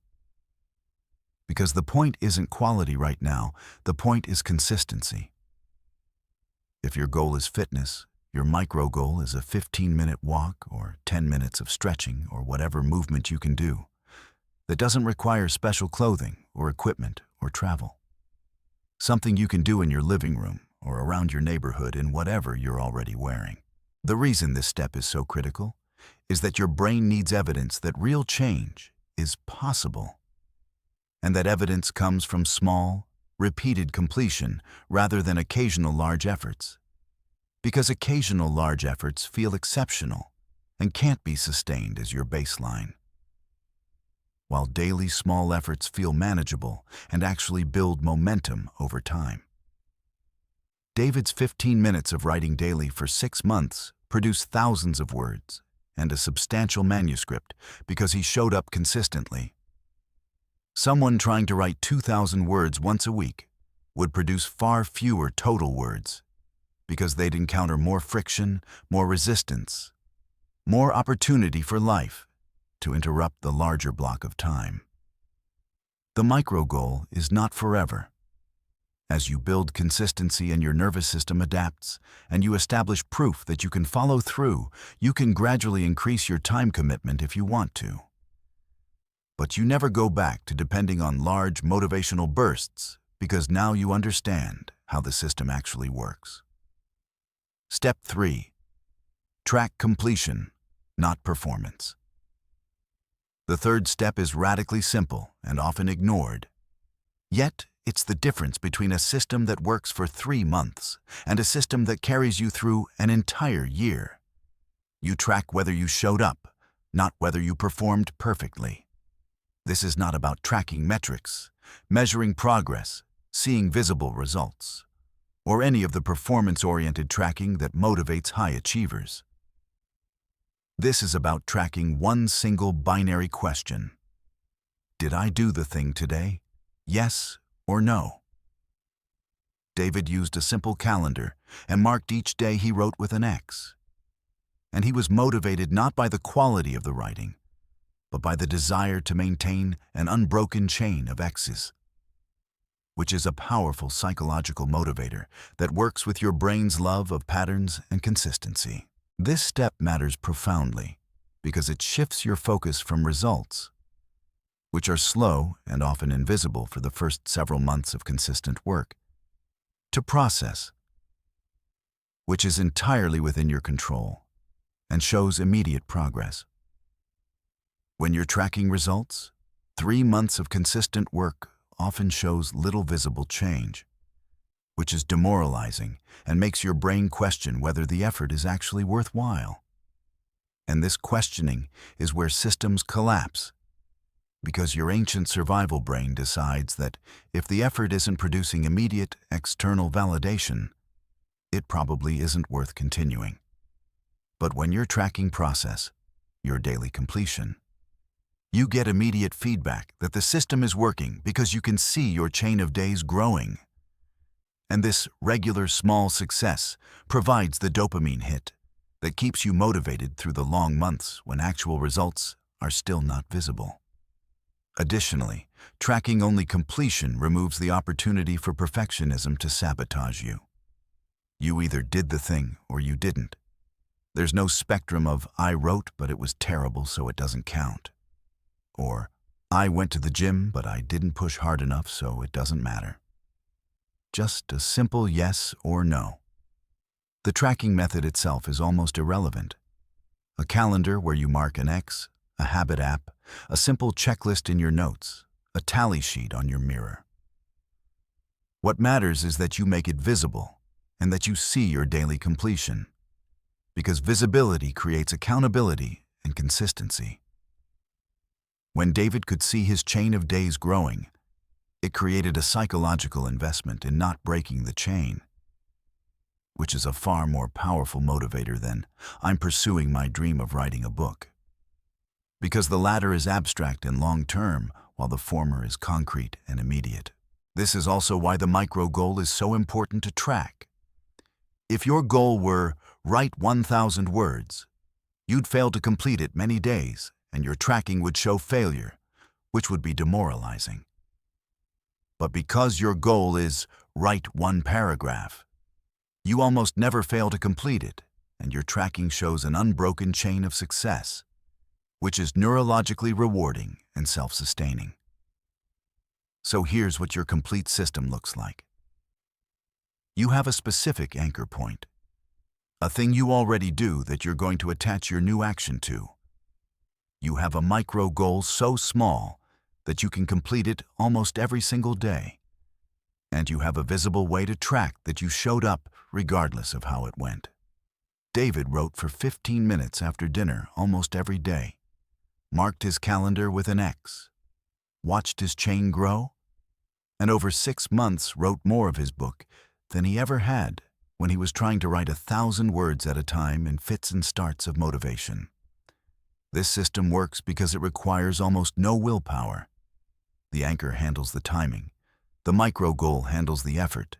Speaker 1: Because the point isn't quality right now, the point is consistency. If your goal is fitness, your micro goal is a 15-minute walk or 10 minutes of stretching or whatever movement you can do that doesn't require special clothing or equipment or travel. Something you can do in your living room or around your neighborhood in whatever you're already wearing. The reason this step is so critical is that your brain needs evidence that real change is possible, and that evidence comes from small, repeated completion rather than occasional large efforts. Because occasional large efforts feel exceptional and can't be sustained as your baseline, while daily small efforts feel manageable and actually build momentum over time. David's 15 minutes of writing daily for 6 months produced thousands of words and a substantial manuscript because he showed up consistently. Someone trying to write 2,000 words once a week would produce far fewer total words because they'd encounter more friction, more resistance, more opportunity for life to interrupt the larger block of time. The micro goal is not forever. As you build consistency and your nervous system adapts, and you establish proof that you can follow through, you can gradually increase your time commitment if you want to. But you never go back to depending on large motivational bursts because now you understand how the system actually works. Step 3. Track completion, not performance. The third step is radically simple and often ignored. Yet, it's the difference between a system that works for 3 months and a system that carries you through an entire year. You track whether you showed up, not whether you performed perfectly. This is not about tracking metrics, measuring progress, seeing visible results, or any of the performance-oriented tracking that motivates high achievers. This is about tracking one single binary question. Did I do the thing today? Yes or no? David used a simple calendar and marked each day he wrote with an X. And he was motivated not by the quality of the writing, but by the desire to maintain an unbroken chain of X's, which is a powerful psychological motivator that works with your brain's love of patterns and consistency. This step matters profoundly because it shifts your focus from results, which are slow and often invisible for the first several months of consistent work, to process, which is entirely within your control and shows immediate progress. When you're tracking results, 3 months of consistent work often shows little visible change, which is demoralizing and makes your brain question whether the effort is actually worthwhile. And this questioning is where systems collapse, because your ancient survival brain decides that if the effort isn't producing immediate external validation, it probably isn't worth continuing. But when you're tracking process, your daily completion, you get immediate feedback that the system is working because you can see your chain of days growing. And this regular small success provides the dopamine hit that keeps you motivated through the long months when actual results are still not visible. Additionally, tracking only completion removes the opportunity for perfectionism to sabotage you. You either did the thing or you didn't. There's no spectrum of "I wrote, but it was terrible, so it doesn't count," or "I went to the gym, but I didn't push hard enough, so it doesn't matter." Just a simple yes or no. The tracking method itself is almost irrelevant. A calendar where you mark an X, a habit app, a simple checklist in your notes, a tally sheet on your mirror. What matters is that you make it visible and that you see your daily completion, because visibility creates accountability and consistency. When David could see his chain of days growing, it created a psychological investment in not breaking the chain, which is a far more powerful motivator than "I'm pursuing my dream of writing a book," because the latter is abstract and long-term, while the former is concrete and immediate. This is also why the micro goal is so important to track. If your goal were "write 1,000 words," you'd fail to complete it many days, and your tracking would show failure, which would be demoralizing. But because your goal is "write 1 paragraph," you almost never fail to complete it, and your tracking shows an unbroken chain of success, which is neurologically rewarding and self-sustaining. So here's what your complete system looks like. You have a specific anchor point, a thing you already do that you're going to attach your new action to. You have a micro goal so small that you can complete it almost every single day. And you have a visible way to track that you showed up regardless of how it went. David wrote for 15 minutes after dinner almost every day, marked his calendar with an X, watched his chain grow, and over 6 months wrote more of his book than he ever had when he was trying to write 1,000 words at a time in fits and starts of motivation. This system works because it requires almost no willpower. The anchor handles the timing, the micro goal handles the effort,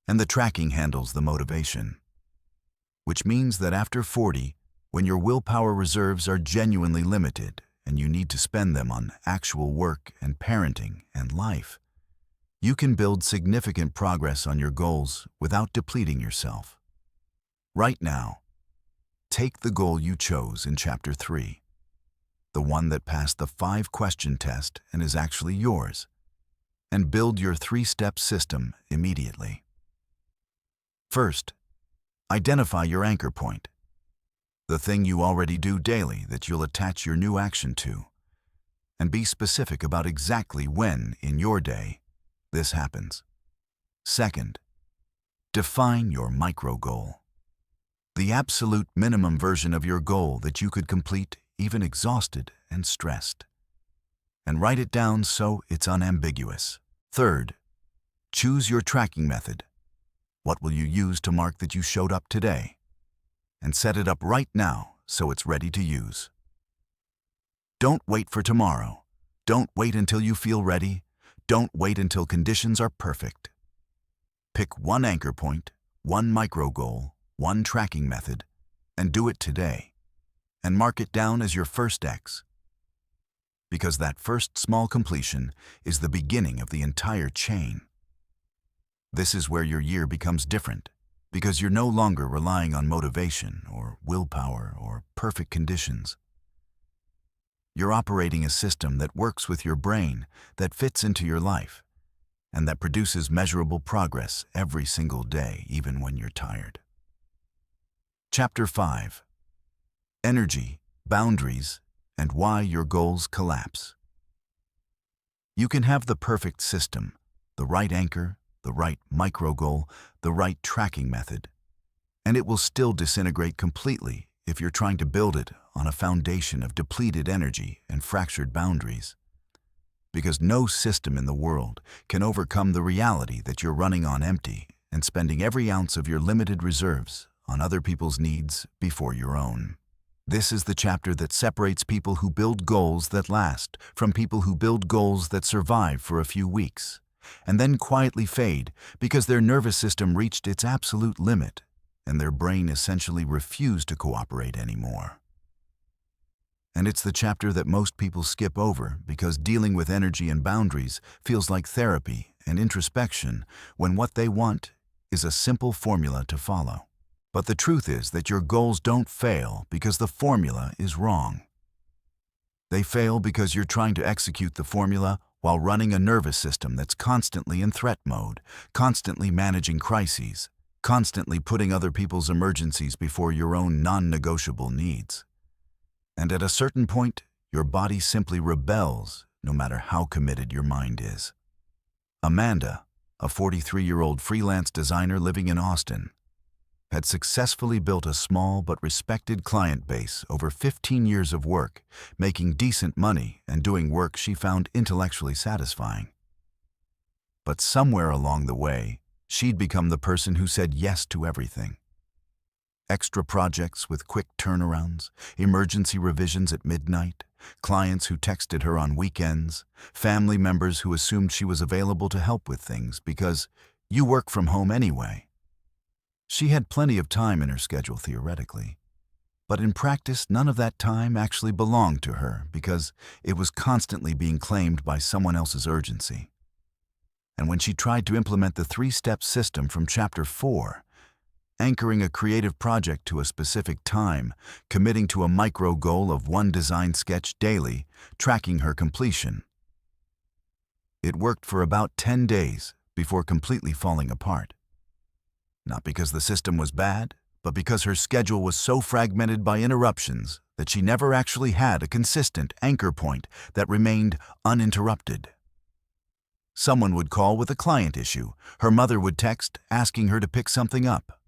Speaker 1: and the tracking handles the motivation. Which means that after 40, when your willpower reserves are genuinely limited and you need to spend them on actual work and parenting and life, you can build significant progress on your goals without depleting yourself. Right now, take the goal you chose in Chapter 3, the one that passed the 5-question test and is actually yours, and build your 3-step system immediately. First, identify your anchor point, the thing you already do daily that you'll attach your new action to, and be specific about exactly when in your day this happens. Second, define your micro goal, the absolute minimum version of your goal that you could complete even exhausted and stressed, and write it down so it's unambiguous. Third, choose your tracking method. What will you use to mark that you showed up today? And set it up right now so it's ready to use. Don't wait for tomorrow. Don't wait until you feel ready. Don't wait until conditions are perfect. Pick one anchor point, one micro goal, one tracking method, and do it today. And mark it down as your first X. Because that first small completion is the beginning of the entire chain. This is where your year becomes different, because you're no longer relying on motivation or willpower or perfect conditions. You're operating a system that works with your brain, that fits into your life, and that produces measurable progress every single day, even when you're tired. Chapter 5. Energy, Boundaries, and Why Your Goals Collapse. You can have the perfect system, the right anchor, the right micro goal, the right tracking method, and it will still disintegrate completely if you're trying to build it on a foundation of depleted energy and fractured boundaries. Because no system in the world can overcome the reality that you're running on empty and spending every ounce of your limited reserves on other people's needs before your own. This is the chapter that separates people who build goals that last from people who build goals that survive for a few weeks and then quietly fade because their nervous system reached its absolute limit and their brain essentially refused to cooperate anymore. And it's the chapter that most people skip over because dealing with energy and boundaries feels like therapy and introspection when what they want is a simple formula to follow. But the truth is that your goals don't fail because the formula is wrong. They fail because you're trying to execute the formula while running a nervous system that's constantly in threat mode, constantly managing crises, constantly putting other people's emergencies before your own non-negotiable needs. And at a certain point, your body simply rebels no matter how committed your mind is. Amanda, a 43-year-old freelance designer living in Austin, had successfully built a small but respected client base over 15 years of work, making decent money and doing work she found intellectually satisfying. But somewhere along the way, she'd become the person who said yes to everything. Extra projects with quick turnarounds, emergency revisions at midnight, clients who texted her on weekends, family members who assumed she was available to help with things because you work from home anyway. She had plenty of time in her schedule theoretically, but in practice none of that time actually belonged to her because it was constantly being claimed by someone else's urgency. And when she tried to implement the 3-step system from Chapter 4, anchoring a creative project to a specific time, committing to a micro goal of 1 design sketch daily, tracking her completion, it worked for about 10 days before completely falling apart. Not because the system was bad, but because her schedule was so fragmented by interruptions that she never actually had a consistent anchor point that remained uninterrupted. Someone would call with a client issue. Her mother would text asking her to pick something up.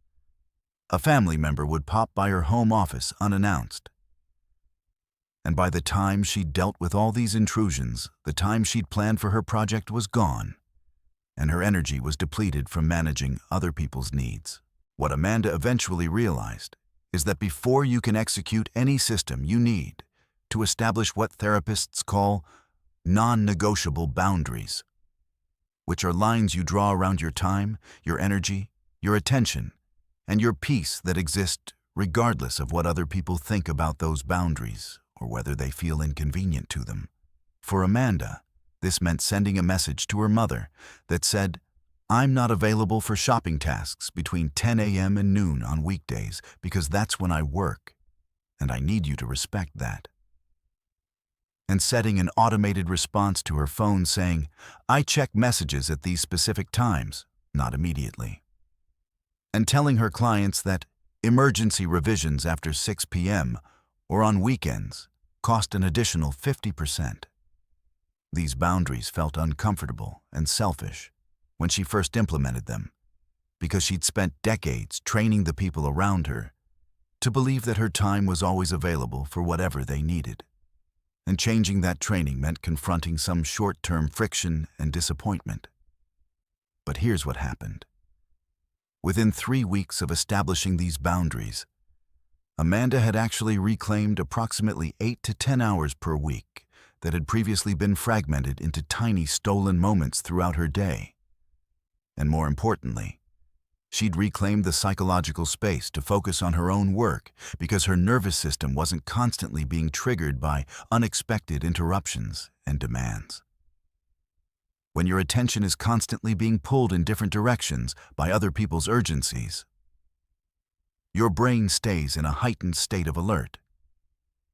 Speaker 1: A family member would pop by her home office unannounced. And by the time she'd dealt with all these intrusions, the time she'd planned for her project was gone, and her energy was depleted from managing other people's needs. What Amanda eventually realized is that before you can execute any system, you need to establish what therapists call non-negotiable boundaries, which are lines you draw around your time, your energy, your attention, and your peace that exist regardless of what other people think about those boundaries or whether they feel inconvenient to them. For Amanda, this meant sending a message to her mother that said, "I'm not available for shopping tasks between 10 a.m. and noon on weekdays because that's when I work, and I need you to respect that." And setting an automated response to her phone saying, "I check messages at these specific times, not immediately." And telling her clients that emergency revisions after 6 p.m. or on weekends cost an additional 50%. These boundaries felt uncomfortable and selfish when she first implemented them, because she'd spent decades training the people around her to believe that her time was always available for whatever they needed. And changing that training meant confronting some short-term friction and disappointment. But here's what happened. Within 3 weeks of establishing these boundaries, Amanda had actually reclaimed approximately 8 to 10 hours per week that had previously been fragmented into tiny stolen moments throughout her day. And more importantly, she'd reclaimed the psychological space to focus on her own work because her nervous system wasn't constantly being triggered by unexpected interruptions and demands. When your attention is constantly being pulled in different directions by other people's urgencies, your brain stays in a heightened state of alert,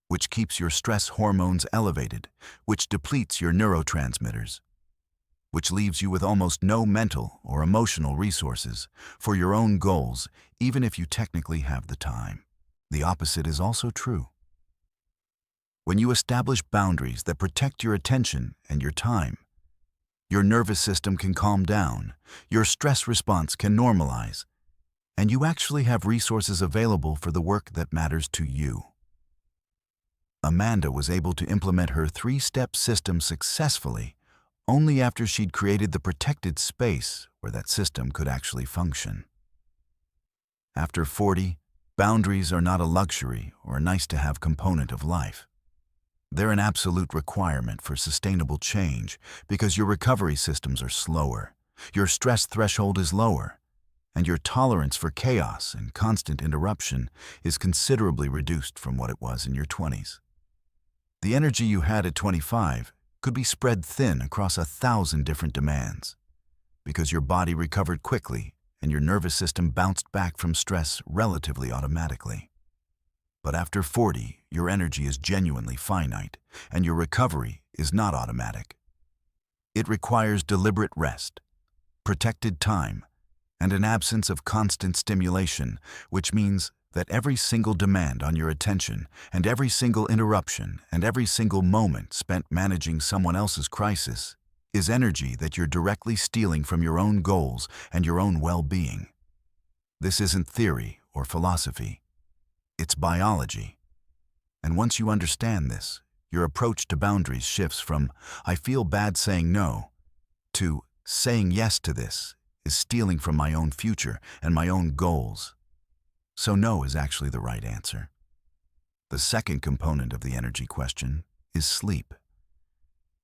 Speaker 1: which keeps your stress hormones elevated, which depletes your neurotransmitters, which leaves you with almost no mental or emotional resources for your own goals, even if you technically have the time. The opposite is also true. When you establish boundaries that protect your attention and your time, your nervous system can calm down, your stress response can normalize, and you actually have resources available for the work that matters to you. Amanda was able to implement her 3-step system successfully only after she'd created the protected space where that system could actually function. After 40, boundaries are not a luxury or a nice-to-have component of life. They're an absolute requirement for sustainable change because your recovery systems are slower, your stress threshold is lower, and your tolerance for chaos and constant interruption is considerably reduced from what it was in your 20s. The energy you had at 25 could be spread thin across 1,000 different demands, because your body recovered quickly and your nervous system bounced back from stress relatively automatically. But after 40, your energy is genuinely finite, and your recovery is not automatic. It requires deliberate rest, protected time, and an absence of constant stimulation, which means that every single demand on your attention, and every single interruption, and every single moment spent managing someone else's crisis is energy that you're directly stealing from your own goals and your own well-being. This isn't theory or philosophy. It's biology. And once you understand this, your approach to boundaries shifts from, "I feel bad saying no," to, "Saying yes to this is stealing from my own future and my own goals." So no is actually the right answer. The second component of the energy question is sleep.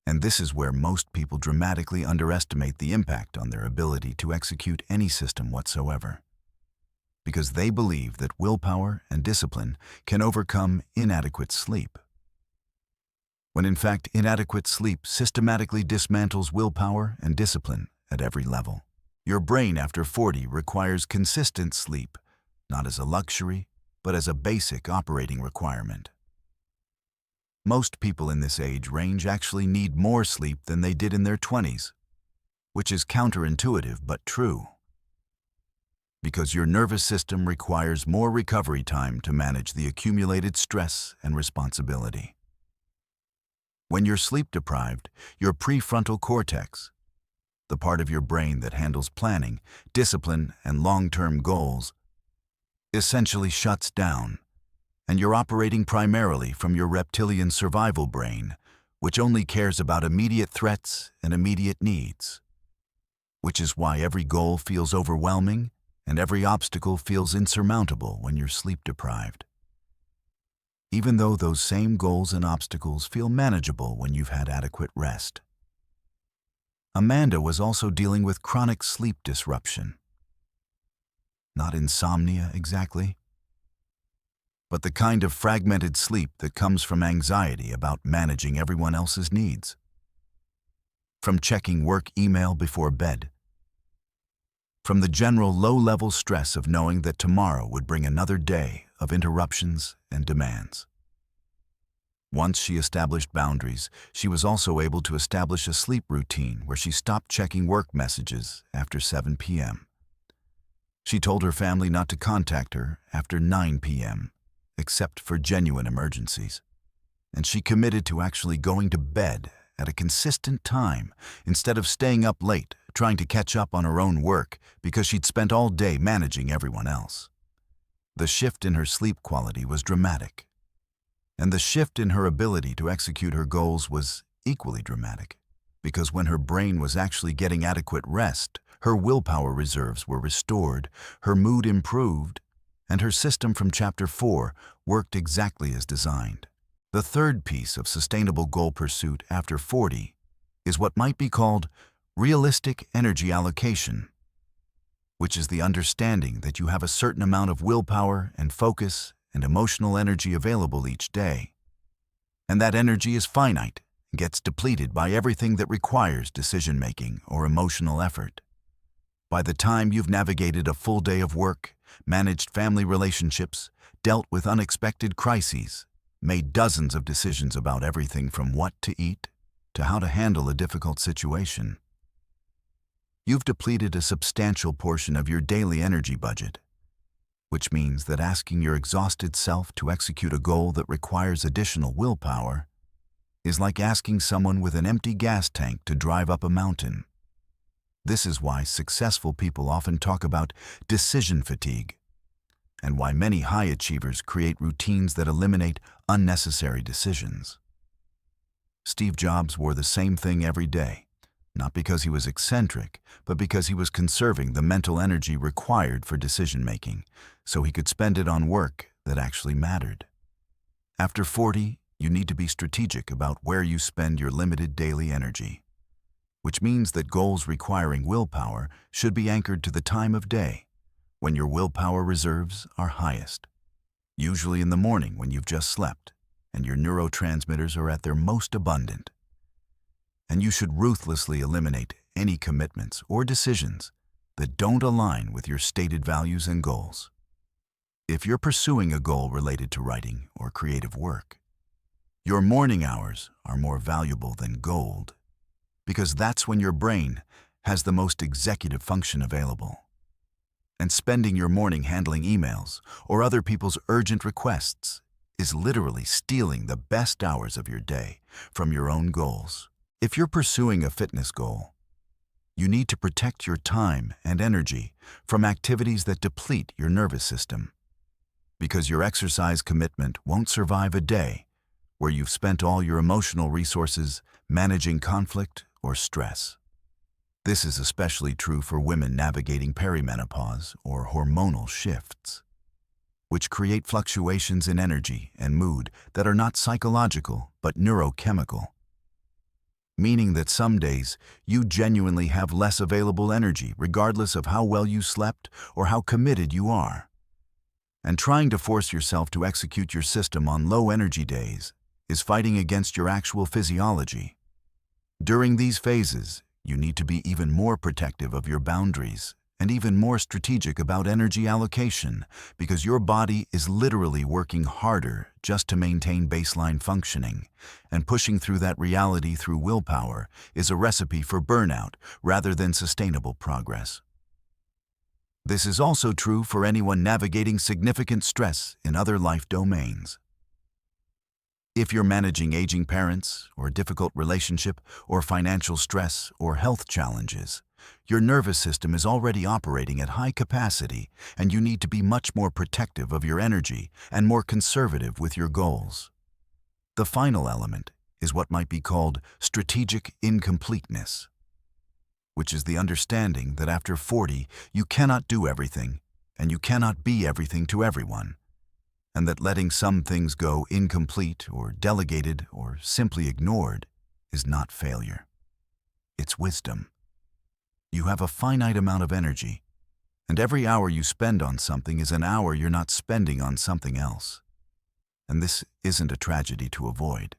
Speaker 1: And this is where most people dramatically underestimate the impact on their ability to execute any system whatsoever, because they believe that willpower and discipline can overcome inadequate sleep, when in fact inadequate sleep systematically dismantles willpower and discipline at every level. Your brain after 40 requires consistent sleep, not as a luxury, but as a basic operating requirement. Most people in this age range actually need more sleep than they did in their 20s, which is counterintuitive but true, because your nervous system requires more recovery time to manage the accumulated stress and responsibility. When you're sleep deprived, your prefrontal cortex, the part of your brain that handles planning, discipline, and long-term goals, essentially shuts down, and you're operating primarily from your reptilian survival brain, which only cares about immediate threats and immediate needs, which is why every goal feels overwhelming and every obstacle feels insurmountable when you're sleep deprived, even though those same goals and obstacles feel manageable when you've had adequate rest. Amanda was also dealing with chronic sleep disruption. Not insomnia exactly, but the kind of fragmented sleep that comes from anxiety about managing everyone else's needs. From checking work email before bed. From the general low-level stress of knowing that tomorrow would bring another day of interruptions and demands. Once she established boundaries, she was also able to establish a sleep routine where she stopped checking work messages after 7 p.m. She told her family not to contact her after 9 p.m., except for genuine emergencies. And she committed to actually going to bed at a consistent time instead of staying up late trying to catch up on her own work because she'd spent all day managing everyone else. The shift in her sleep quality was dramatic, and the shift in her ability to execute her goals was equally dramatic, because when her brain was actually getting adequate rest, her willpower reserves were restored, her mood improved, and her system from Chapter 4 worked exactly as designed. The third piece of sustainable goal pursuit after 40 is what might be called realistic energy allocation, which is the understanding that you have a certain amount of willpower and focus and emotional energy available each day, and that energy is finite and gets depleted by everything that requires decision-making or emotional effort. By the time you've navigated a full day of work, managed family relationships, dealt with unexpected crises, made dozens of decisions about everything from what to eat to how to handle a difficult situation, you've depleted a substantial portion of your daily energy budget, which means that asking your exhausted self to execute a goal that requires additional willpower is like asking someone with an empty gas tank to drive up a mountain. This is why successful people often talk about decision fatigue, and why many high achievers create routines that eliminate unnecessary decisions. Steve Jobs wore the same thing every day, not because he was eccentric, but because he was conserving the mental energy required for decision-making, so he could spend it on work that actually mattered. After 40, you need to be strategic about where you spend your limited daily energy, which means that goals requiring willpower should be anchored to the time of day when your willpower reserves are highest, usually in the morning when you've just slept and your neurotransmitters are at their most abundant. And you should ruthlessly eliminate any commitments or decisions that don't align with your stated values and goals. If you're pursuing a goal related to writing or creative work, your morning hours are more valuable than gold, because that's when your brain has the most executive function available. And spending your morning handling emails or other people's urgent requests is literally stealing the best hours of your day from your own goals. If you're pursuing a fitness goal, you need to protect your time and energy from activities that deplete your nervous system, because your exercise commitment won't survive a day where you've spent all your emotional resources managing conflict or stress. This is especially true for women navigating perimenopause or hormonal shifts, which create fluctuations in energy and mood that are not psychological but neurochemical, meaning that some days you genuinely have less available energy regardless of how well you slept or how committed you are. And trying to force yourself to execute your system on low energy days is fighting against your actual physiology. During these phases, you need to be even more protective of your boundaries and even more strategic about energy allocation, because your body is literally working harder just to maintain baseline functioning, and pushing through that reality through willpower is a recipe for burnout rather than sustainable progress. This is also true for anyone navigating significant stress in other life domains. If you're managing aging parents, or a difficult relationship, or financial stress, or health challenges, your nervous system is already operating at high capacity, and you need to be much more protective of your energy and more conservative with your goals. The final element is what might be called strategic incompleteness, which is the understanding that after 40, you cannot do everything, and you cannot be everything to everyone, and that letting some things go incomplete or delegated or simply ignored is not failure. It's wisdom. You have a finite amount of energy, and every hour you spend on something is an hour you're not spending on something else. And this isn't a tragedy to avoid.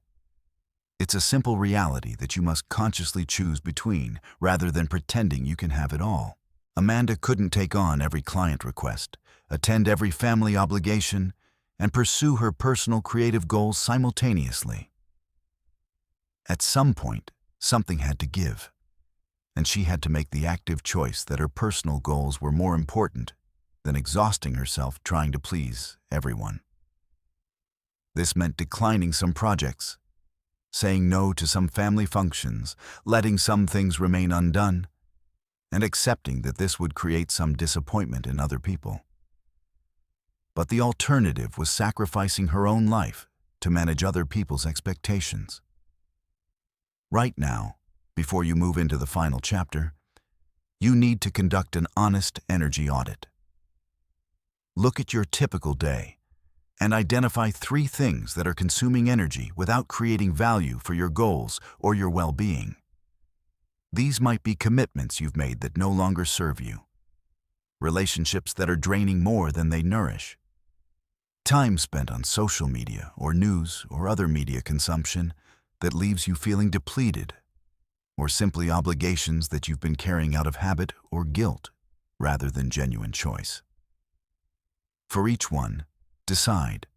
Speaker 1: It's a simple reality that you must consciously choose between rather than pretending you can have it all. Amanda couldn't take on every client request, attend every family obligation, and pursue her personal creative goals simultaneously. At some point, something had to give, and she had to make the active choice that her personal goals were more important than exhausting herself trying to please everyone. This meant declining some projects, saying no to some family functions, letting some things remain undone, and accepting that this would create some disappointment in other people. But the alternative was sacrificing her own life to manage other people's expectations. Right now, before you move into the final chapter, you need to conduct an honest energy audit. Look at your typical day and identify 3 things that are consuming energy without creating value for your goals or your well-being. These might be commitments you've made that no longer serve you, relationships that are draining more than they nourish, time spent on social media or news or other media consumption that leaves you feeling depleted, or simply obligations that you've been carrying out of habit or guilt rather than genuine choice. For each one, decide: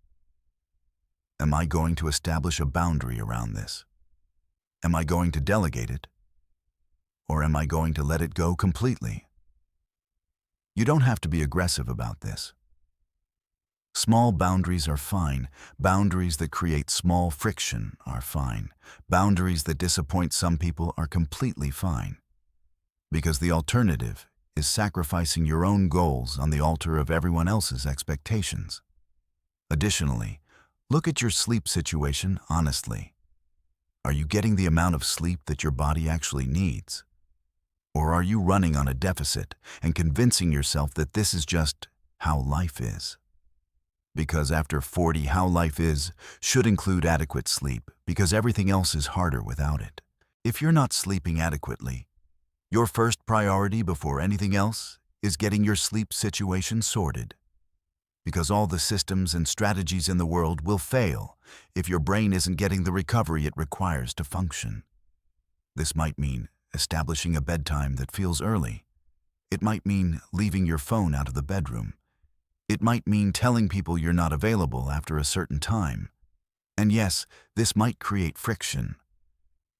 Speaker 1: am I going to establish a boundary around this? Am I going to delegate it? Or am I going to let it go completely? You don't have to be aggressive about this. Small boundaries are fine. Boundaries that create small friction are fine. Boundaries that disappoint some people are completely fine. Because the alternative is sacrificing your own goals on the altar of everyone else's expectations. Additionally, look at your sleep situation honestly. Are you getting the amount of sleep that your body actually needs? Or are you running on a deficit and convincing yourself that this is just how life is? Because after 40, how life is should include adequate sleep, because everything else is harder without it. If you're not sleeping adequately, your first priority before anything else is getting your sleep situation sorted. because all the systems and strategies in the world will fail if your brain isn't getting the recovery it requires to function. This might mean establishing a bedtime that feels early. It might mean leaving your phone out of the bedroom. It might mean telling people you're not available after a certain time. And yes, this might create friction.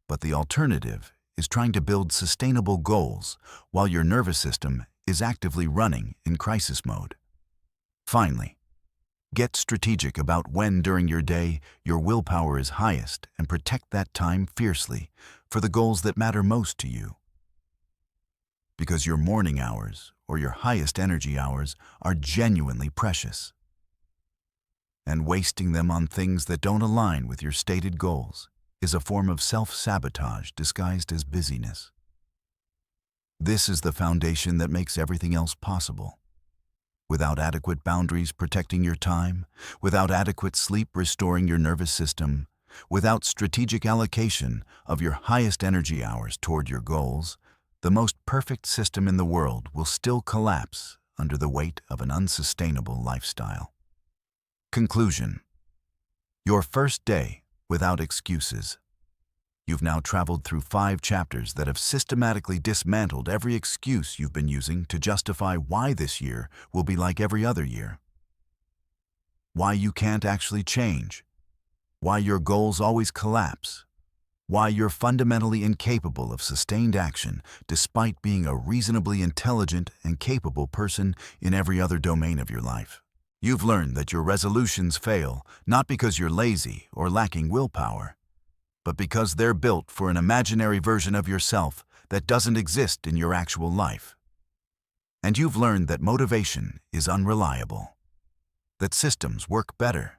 Speaker 1: But the alternative is trying to build sustainable goals while your nervous system is actively running in crisis mode. Finally, get strategic about when during your day your willpower is highest and protect that time fiercely for the goals that matter most to you. Because your morning hours or your highest energy hours are genuinely precious. And wasting them on things that don't align with your stated goals is a form of self-sabotage disguised as busyness. This is the foundation that makes everything else possible. Without adequate boundaries protecting your time, without adequate sleep restoring your nervous system, without strategic allocation of your highest energy hours toward your goals, the most perfect system in the world will still collapse under the weight of an unsustainable lifestyle. Conclusion. Your first day without excuses. You've now traveled through 5 chapters that have systematically dismantled every excuse you've been using to justify why this year will be like every other year. Why you can't actually change. Why your goals always collapse. Why you're fundamentally incapable of sustained action despite being a reasonably intelligent and capable person in every other domain of your life. You've learned that your resolutions fail not because you're lazy or lacking willpower, but because they're built for an imaginary version of yourself that doesn't exist in your actual life. And you've learned that motivation is unreliable, that systems work better,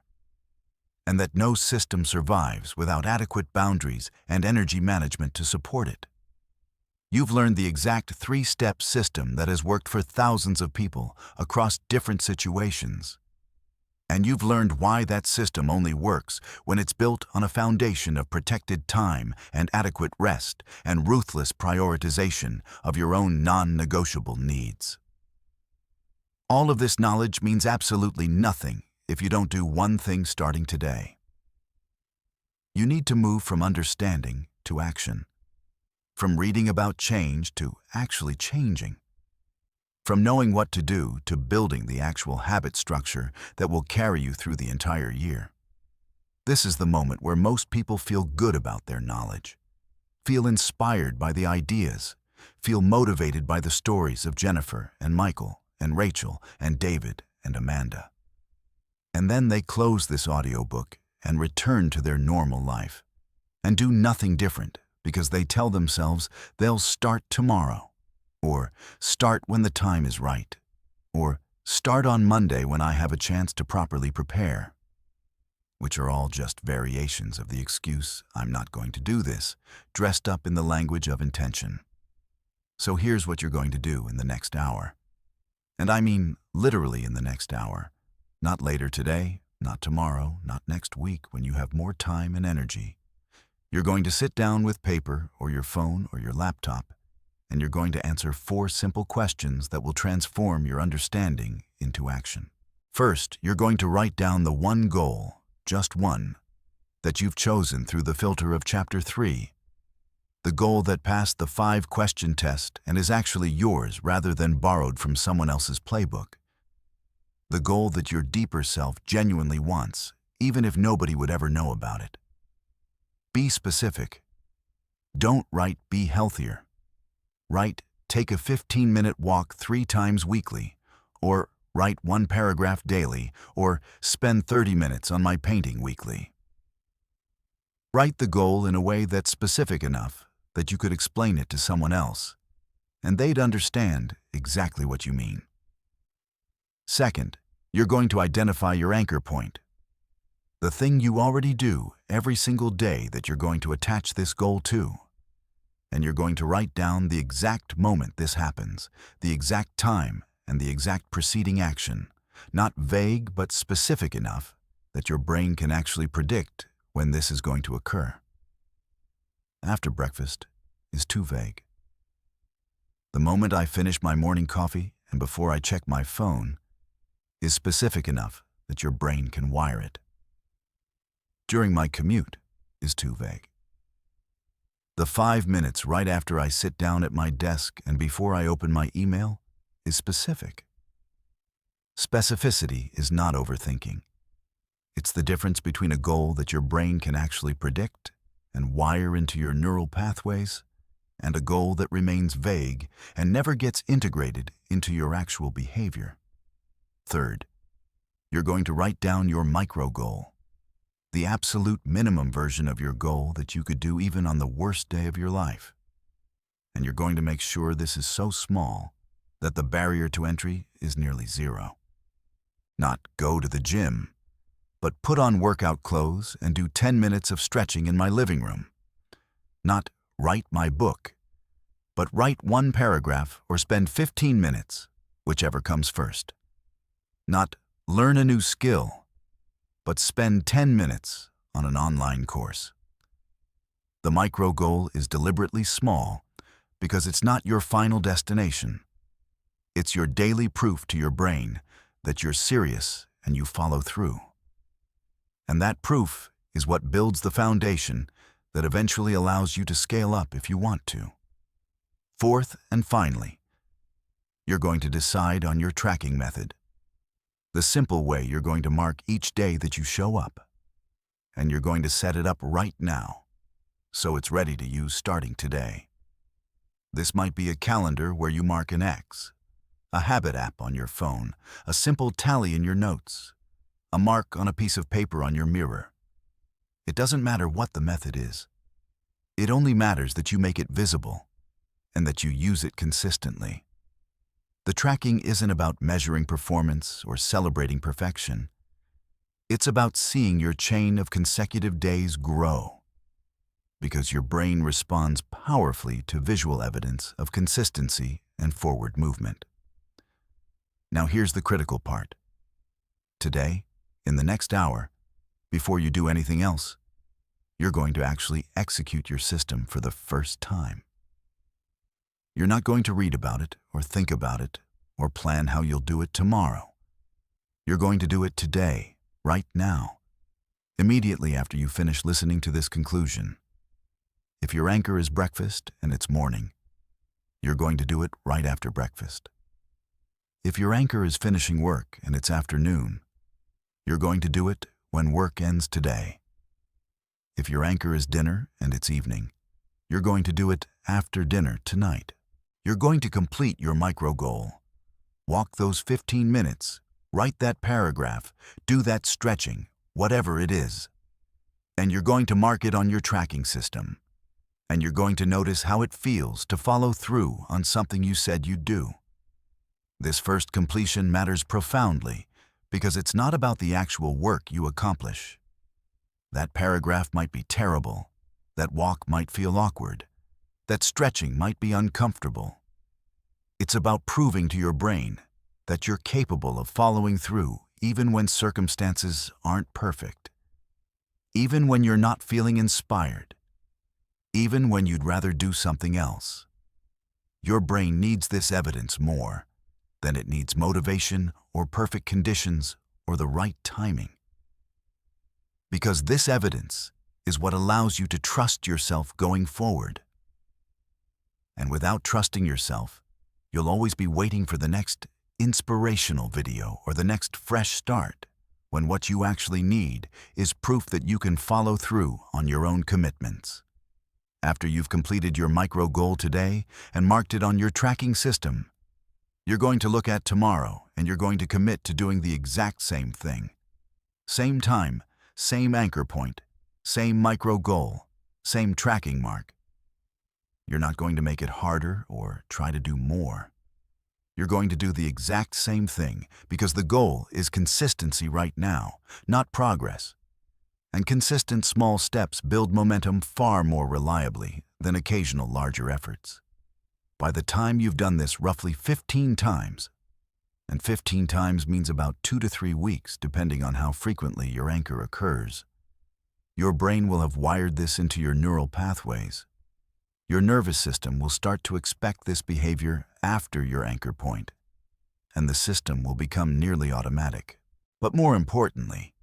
Speaker 1: and that no system survives without adequate boundaries and energy management to support it. You've learned the exact 3-step system that has worked for thousands of people across different situations. And you've learned why that system only works when it's built on a foundation of protected time and adequate rest and ruthless prioritization of your own non-negotiable needs. All of this knowledge means absolutely nothing if you don't do one thing starting today. You need to move from understanding to action, from reading about change to actually changing, from knowing what to do to building the actual habit structure that will carry you through the entire year. This is the moment where most people feel good about their knowledge, feel inspired by the ideas, feel motivated by the stories of Jennifer and Michael and Rachel and David and Amanda. And then they close this audiobook and return to their normal life and do nothing different because they tell themselves they'll start tomorrow, or start when the time is right, or start on Monday when I have a chance to properly prepare, which are all just variations of the excuse I'm not going to do this, dressed up in the language of intention. So here's what you're going to do in the next hour. And I mean literally in the next hour. Not later today, not tomorrow, not next week when you have more time and energy. You're going to sit down with paper or your phone or your laptop, and you're going to answer 4 simple questions that will transform your understanding into action. First, you're going to write down the one goal, just one, that you've chosen through the filter of Chapter 3. The goal that passed the 5-question test and is actually yours rather than borrowed from someone else's playbook. The goal that your deeper self genuinely wants, even if nobody would ever know about it. Be specific. Don't write "be healthier." Write "take a 15-minute walk 3 times weekly," or write 1 paragraph daily, or spend 30 minutes on my painting weekly. Write the goal in a way that's specific enough that you could explain it to someone else, and they'd understand exactly what you mean. Second, you're going to identify your anchor point. The thing you already do every single day that you're going to attach this goal to. And you're going to write down the exact moment this happens, the exact time, and the exact preceding action, not vague but specific enough that your brain can actually predict when this is going to occur. After breakfast is too vague. The moment I finish my morning coffee and before I check my phone is specific enough that your brain can wire it. During my commute is too vague. The 5 minutes right after I sit down at my desk and before I open my email is specific. Specificity is not overthinking. It's the difference between a goal that your brain can actually predict and wire into your neural pathways and a goal that remains vague and never gets integrated into your actual behavior. Third, you're going to write down your micro goal, the absolute minimum version of your goal that you could do even on the worst day of your life. And you're going to make sure this is so small that the barrier to entry is nearly zero. Not go to the gym, but put on workout clothes and do 10 minutes of stretching in my living room. Not write my book, but write one paragraph or spend 15 minutes, whichever comes first. Not learn a new skill, but spend 10 minutes on an online course. The micro goal is deliberately small because it's not your final destination. It's your daily proof to your brain that you're serious and you follow through. And that proof is what builds the foundation that eventually allows you to scale up if you want to. Fourth and finally, you're going to decide on your tracking method. The simple way you're going to mark each day that you show up. And you're going to set it up right now, so it's ready to use starting today. This might be a calendar where you mark an X, a habit app on your phone, a simple tally in your notes, a mark on a piece of paper on your mirror. It doesn't matter what the method is. It only matters that you make it visible and that you use it consistently. The tracking isn't about measuring performance or celebrating perfection. It's about seeing your chain of consecutive days grow, because your brain responds powerfully to visual evidence of consistency and forward movement. Now here's the critical part. Today, in the next hour, before you do anything else, you're going to actually execute your system for the first time. You're not going to read about it or think about it or plan how you'll do it tomorrow. You're going to do it today, right now, immediately after you finish listening to this conclusion. If your anchor is breakfast and it's morning, you're going to do it right after breakfast. If your anchor is finishing work and it's afternoon, you're going to do it when work ends today. If your anchor is dinner and it's evening, you're going to do it after dinner tonight. You're going to complete your micro goal. Walk those 15 minutes, write that paragraph, do that stretching, whatever it is. And you're going to mark it on your tracking system. And you're going to notice how it feels to follow through on something you said you'd do. This first completion matters profoundly because it's not about the actual work you accomplish. That paragraph might be terrible. That walk might feel awkward. That stretching might be uncomfortable. It's about proving to your brain that you're capable of following through even when circumstances aren't perfect, even when you're not feeling inspired, even when you'd rather do something else. Your brain needs this evidence more than it needs motivation or perfect conditions or the right timing. Because this evidence is what allows you to trust yourself going forward. And without trusting yourself, you'll always be waiting for the next inspirational video or the next fresh start, when what you actually need is proof that you can follow through on your own commitments. After you've completed your micro goal today and marked it on your tracking system, you're going to look at tomorrow and you're going to commit to doing the exact same thing. Same time, same anchor point, same micro goal, same tracking mark. You're not going to make it harder or try to do more. You're going to do the exact same thing because the goal is consistency right now, not progress. And consistent small steps build momentum far more reliably than occasional larger efforts. By the time you've done this roughly 15 times, and 15 times means about 2 to 3 weeks depending on how frequently your anchor occurs, your brain will have wired this into your neural pathways. Your nervous system will start to expect this behavior after your anchor point. and the system will become nearly automatic. But more importantly,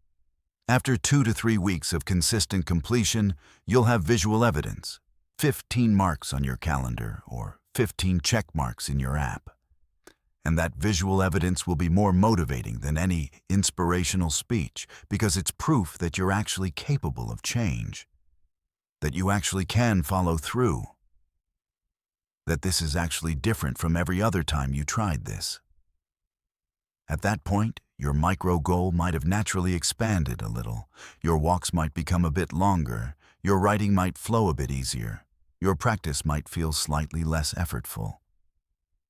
Speaker 1: after 2 to 3 weeks of consistent completion, you'll have visual evidence, 15 marks on your calendar or 15 check marks in your app. And that visual evidence will be more motivating than any inspirational speech because it's proof that you're actually capable of change, that you actually can follow through, that this is actually different from every other time you tried this. At that point, your micro goal might have naturally expanded a little, your walks might become a bit longer, your writing might flow a bit easier, your practice might feel slightly less effortful.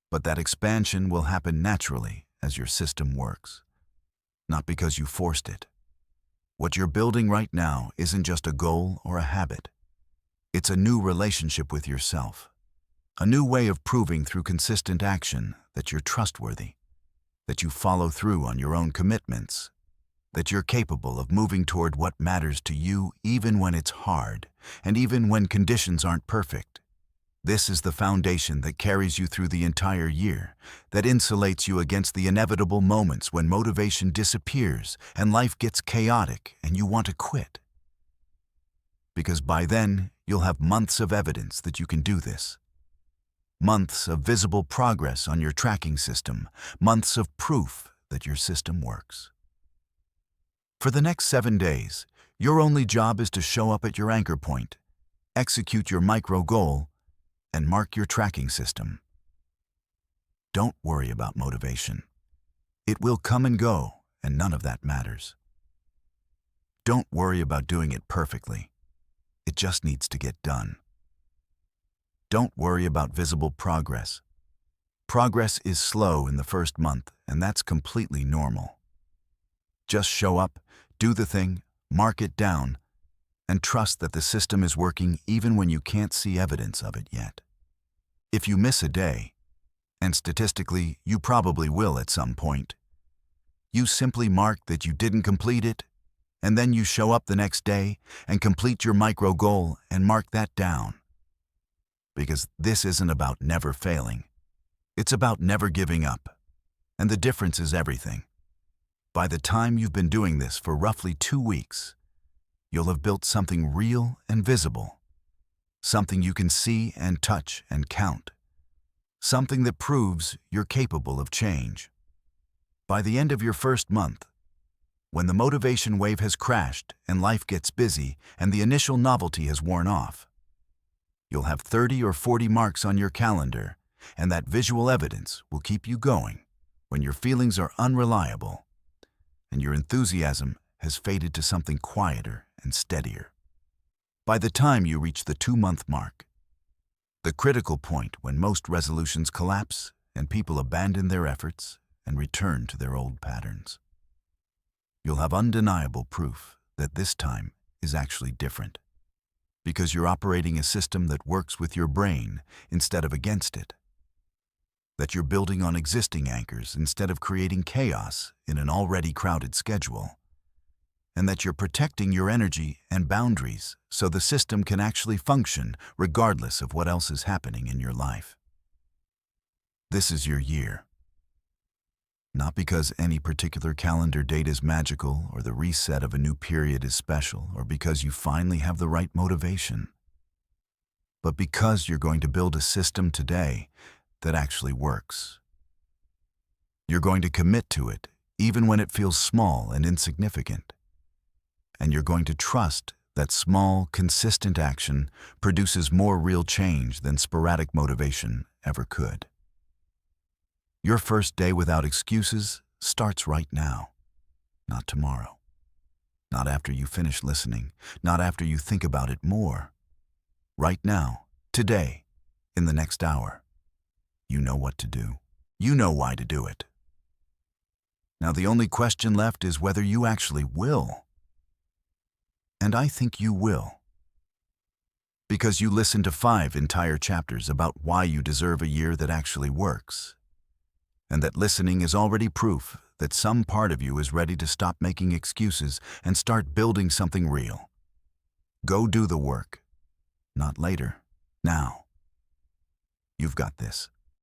Speaker 1: But that expansion will happen naturally as your system works, not because you forced it. What you're building right now isn't just a goal or a habit. It's a new relationship with yourself, a new way of proving through consistent action that you're trustworthy, that you follow through on your own commitments, that you're capable of moving toward what matters to you even when it's hard and even when conditions aren't perfect. This is the foundation that carries you through the entire year, that insulates you against the inevitable moments when motivation disappears and life gets chaotic and you want to quit. Because by then, you'll have months of evidence that you can do this. Months of visible progress on your tracking system, months of proof that your system works. For the next 7 days, your only job is to show up at your anchor point, execute your micro goal, and mark your tracking system. Don't worry about motivation. It will come and go, and none of that matters. Don't worry about doing it perfectly. It just needs to get done. Don't worry about visible progress. Progress is slow in the first month, and that's completely normal. Just show up, do the thing, mark it down, and trust that the system is working even when you can't see evidence of it yet. If you miss a day, and statistically you probably will at some point, you simply mark that you didn't complete it, and then you show up the next day and complete your micro goal and mark that down. Because this isn't about never failing. It's about never giving up. And the difference is everything. By the time you've been doing this for roughly 2 weeks, you'll have built something real and visible. Something you can see and touch and count. Something that proves you're capable of change. By the end of your first month, when the motivation wave has crashed and life gets busy and the initial novelty has worn off, you'll have 30 or 40 marks on your calendar, and that visual evidence will keep you going when your feelings are unreliable and your enthusiasm has faded to something quieter and steadier. By the time you reach the 2-month mark, the critical point when most resolutions collapse and people abandon their efforts and return to their old patterns, you'll have undeniable proof that this time is actually different, because you're operating a system that works with your brain instead of against it, that you're building on existing anchors instead of creating chaos in an already crowded schedule, and that you're protecting your energy and boundaries so the system can actually function regardless of what else is happening in your life. This is your year. Not because any particular calendar date is magical or the reset of a new period is special or because you finally have the right motivation, but because you're going to build a system today that actually works. You're going to commit to it even when it feels small and insignificant. And you're going to trust that small, consistent action produces more real change than sporadic motivation ever could. Your first day without excuses starts right now, not tomorrow. Not after you finish listening, not after you think about it more. Right now, today, in the next hour. You know what to do. You know why to do it. Now the only question left is whether you actually will. And I think you will. Because you listened to 5 entire chapters about why you deserve a year that actually works. And that listening is already proof that some part of you is ready to stop making excuses and start building something real. Go do the work. Not later. Now. You've got this.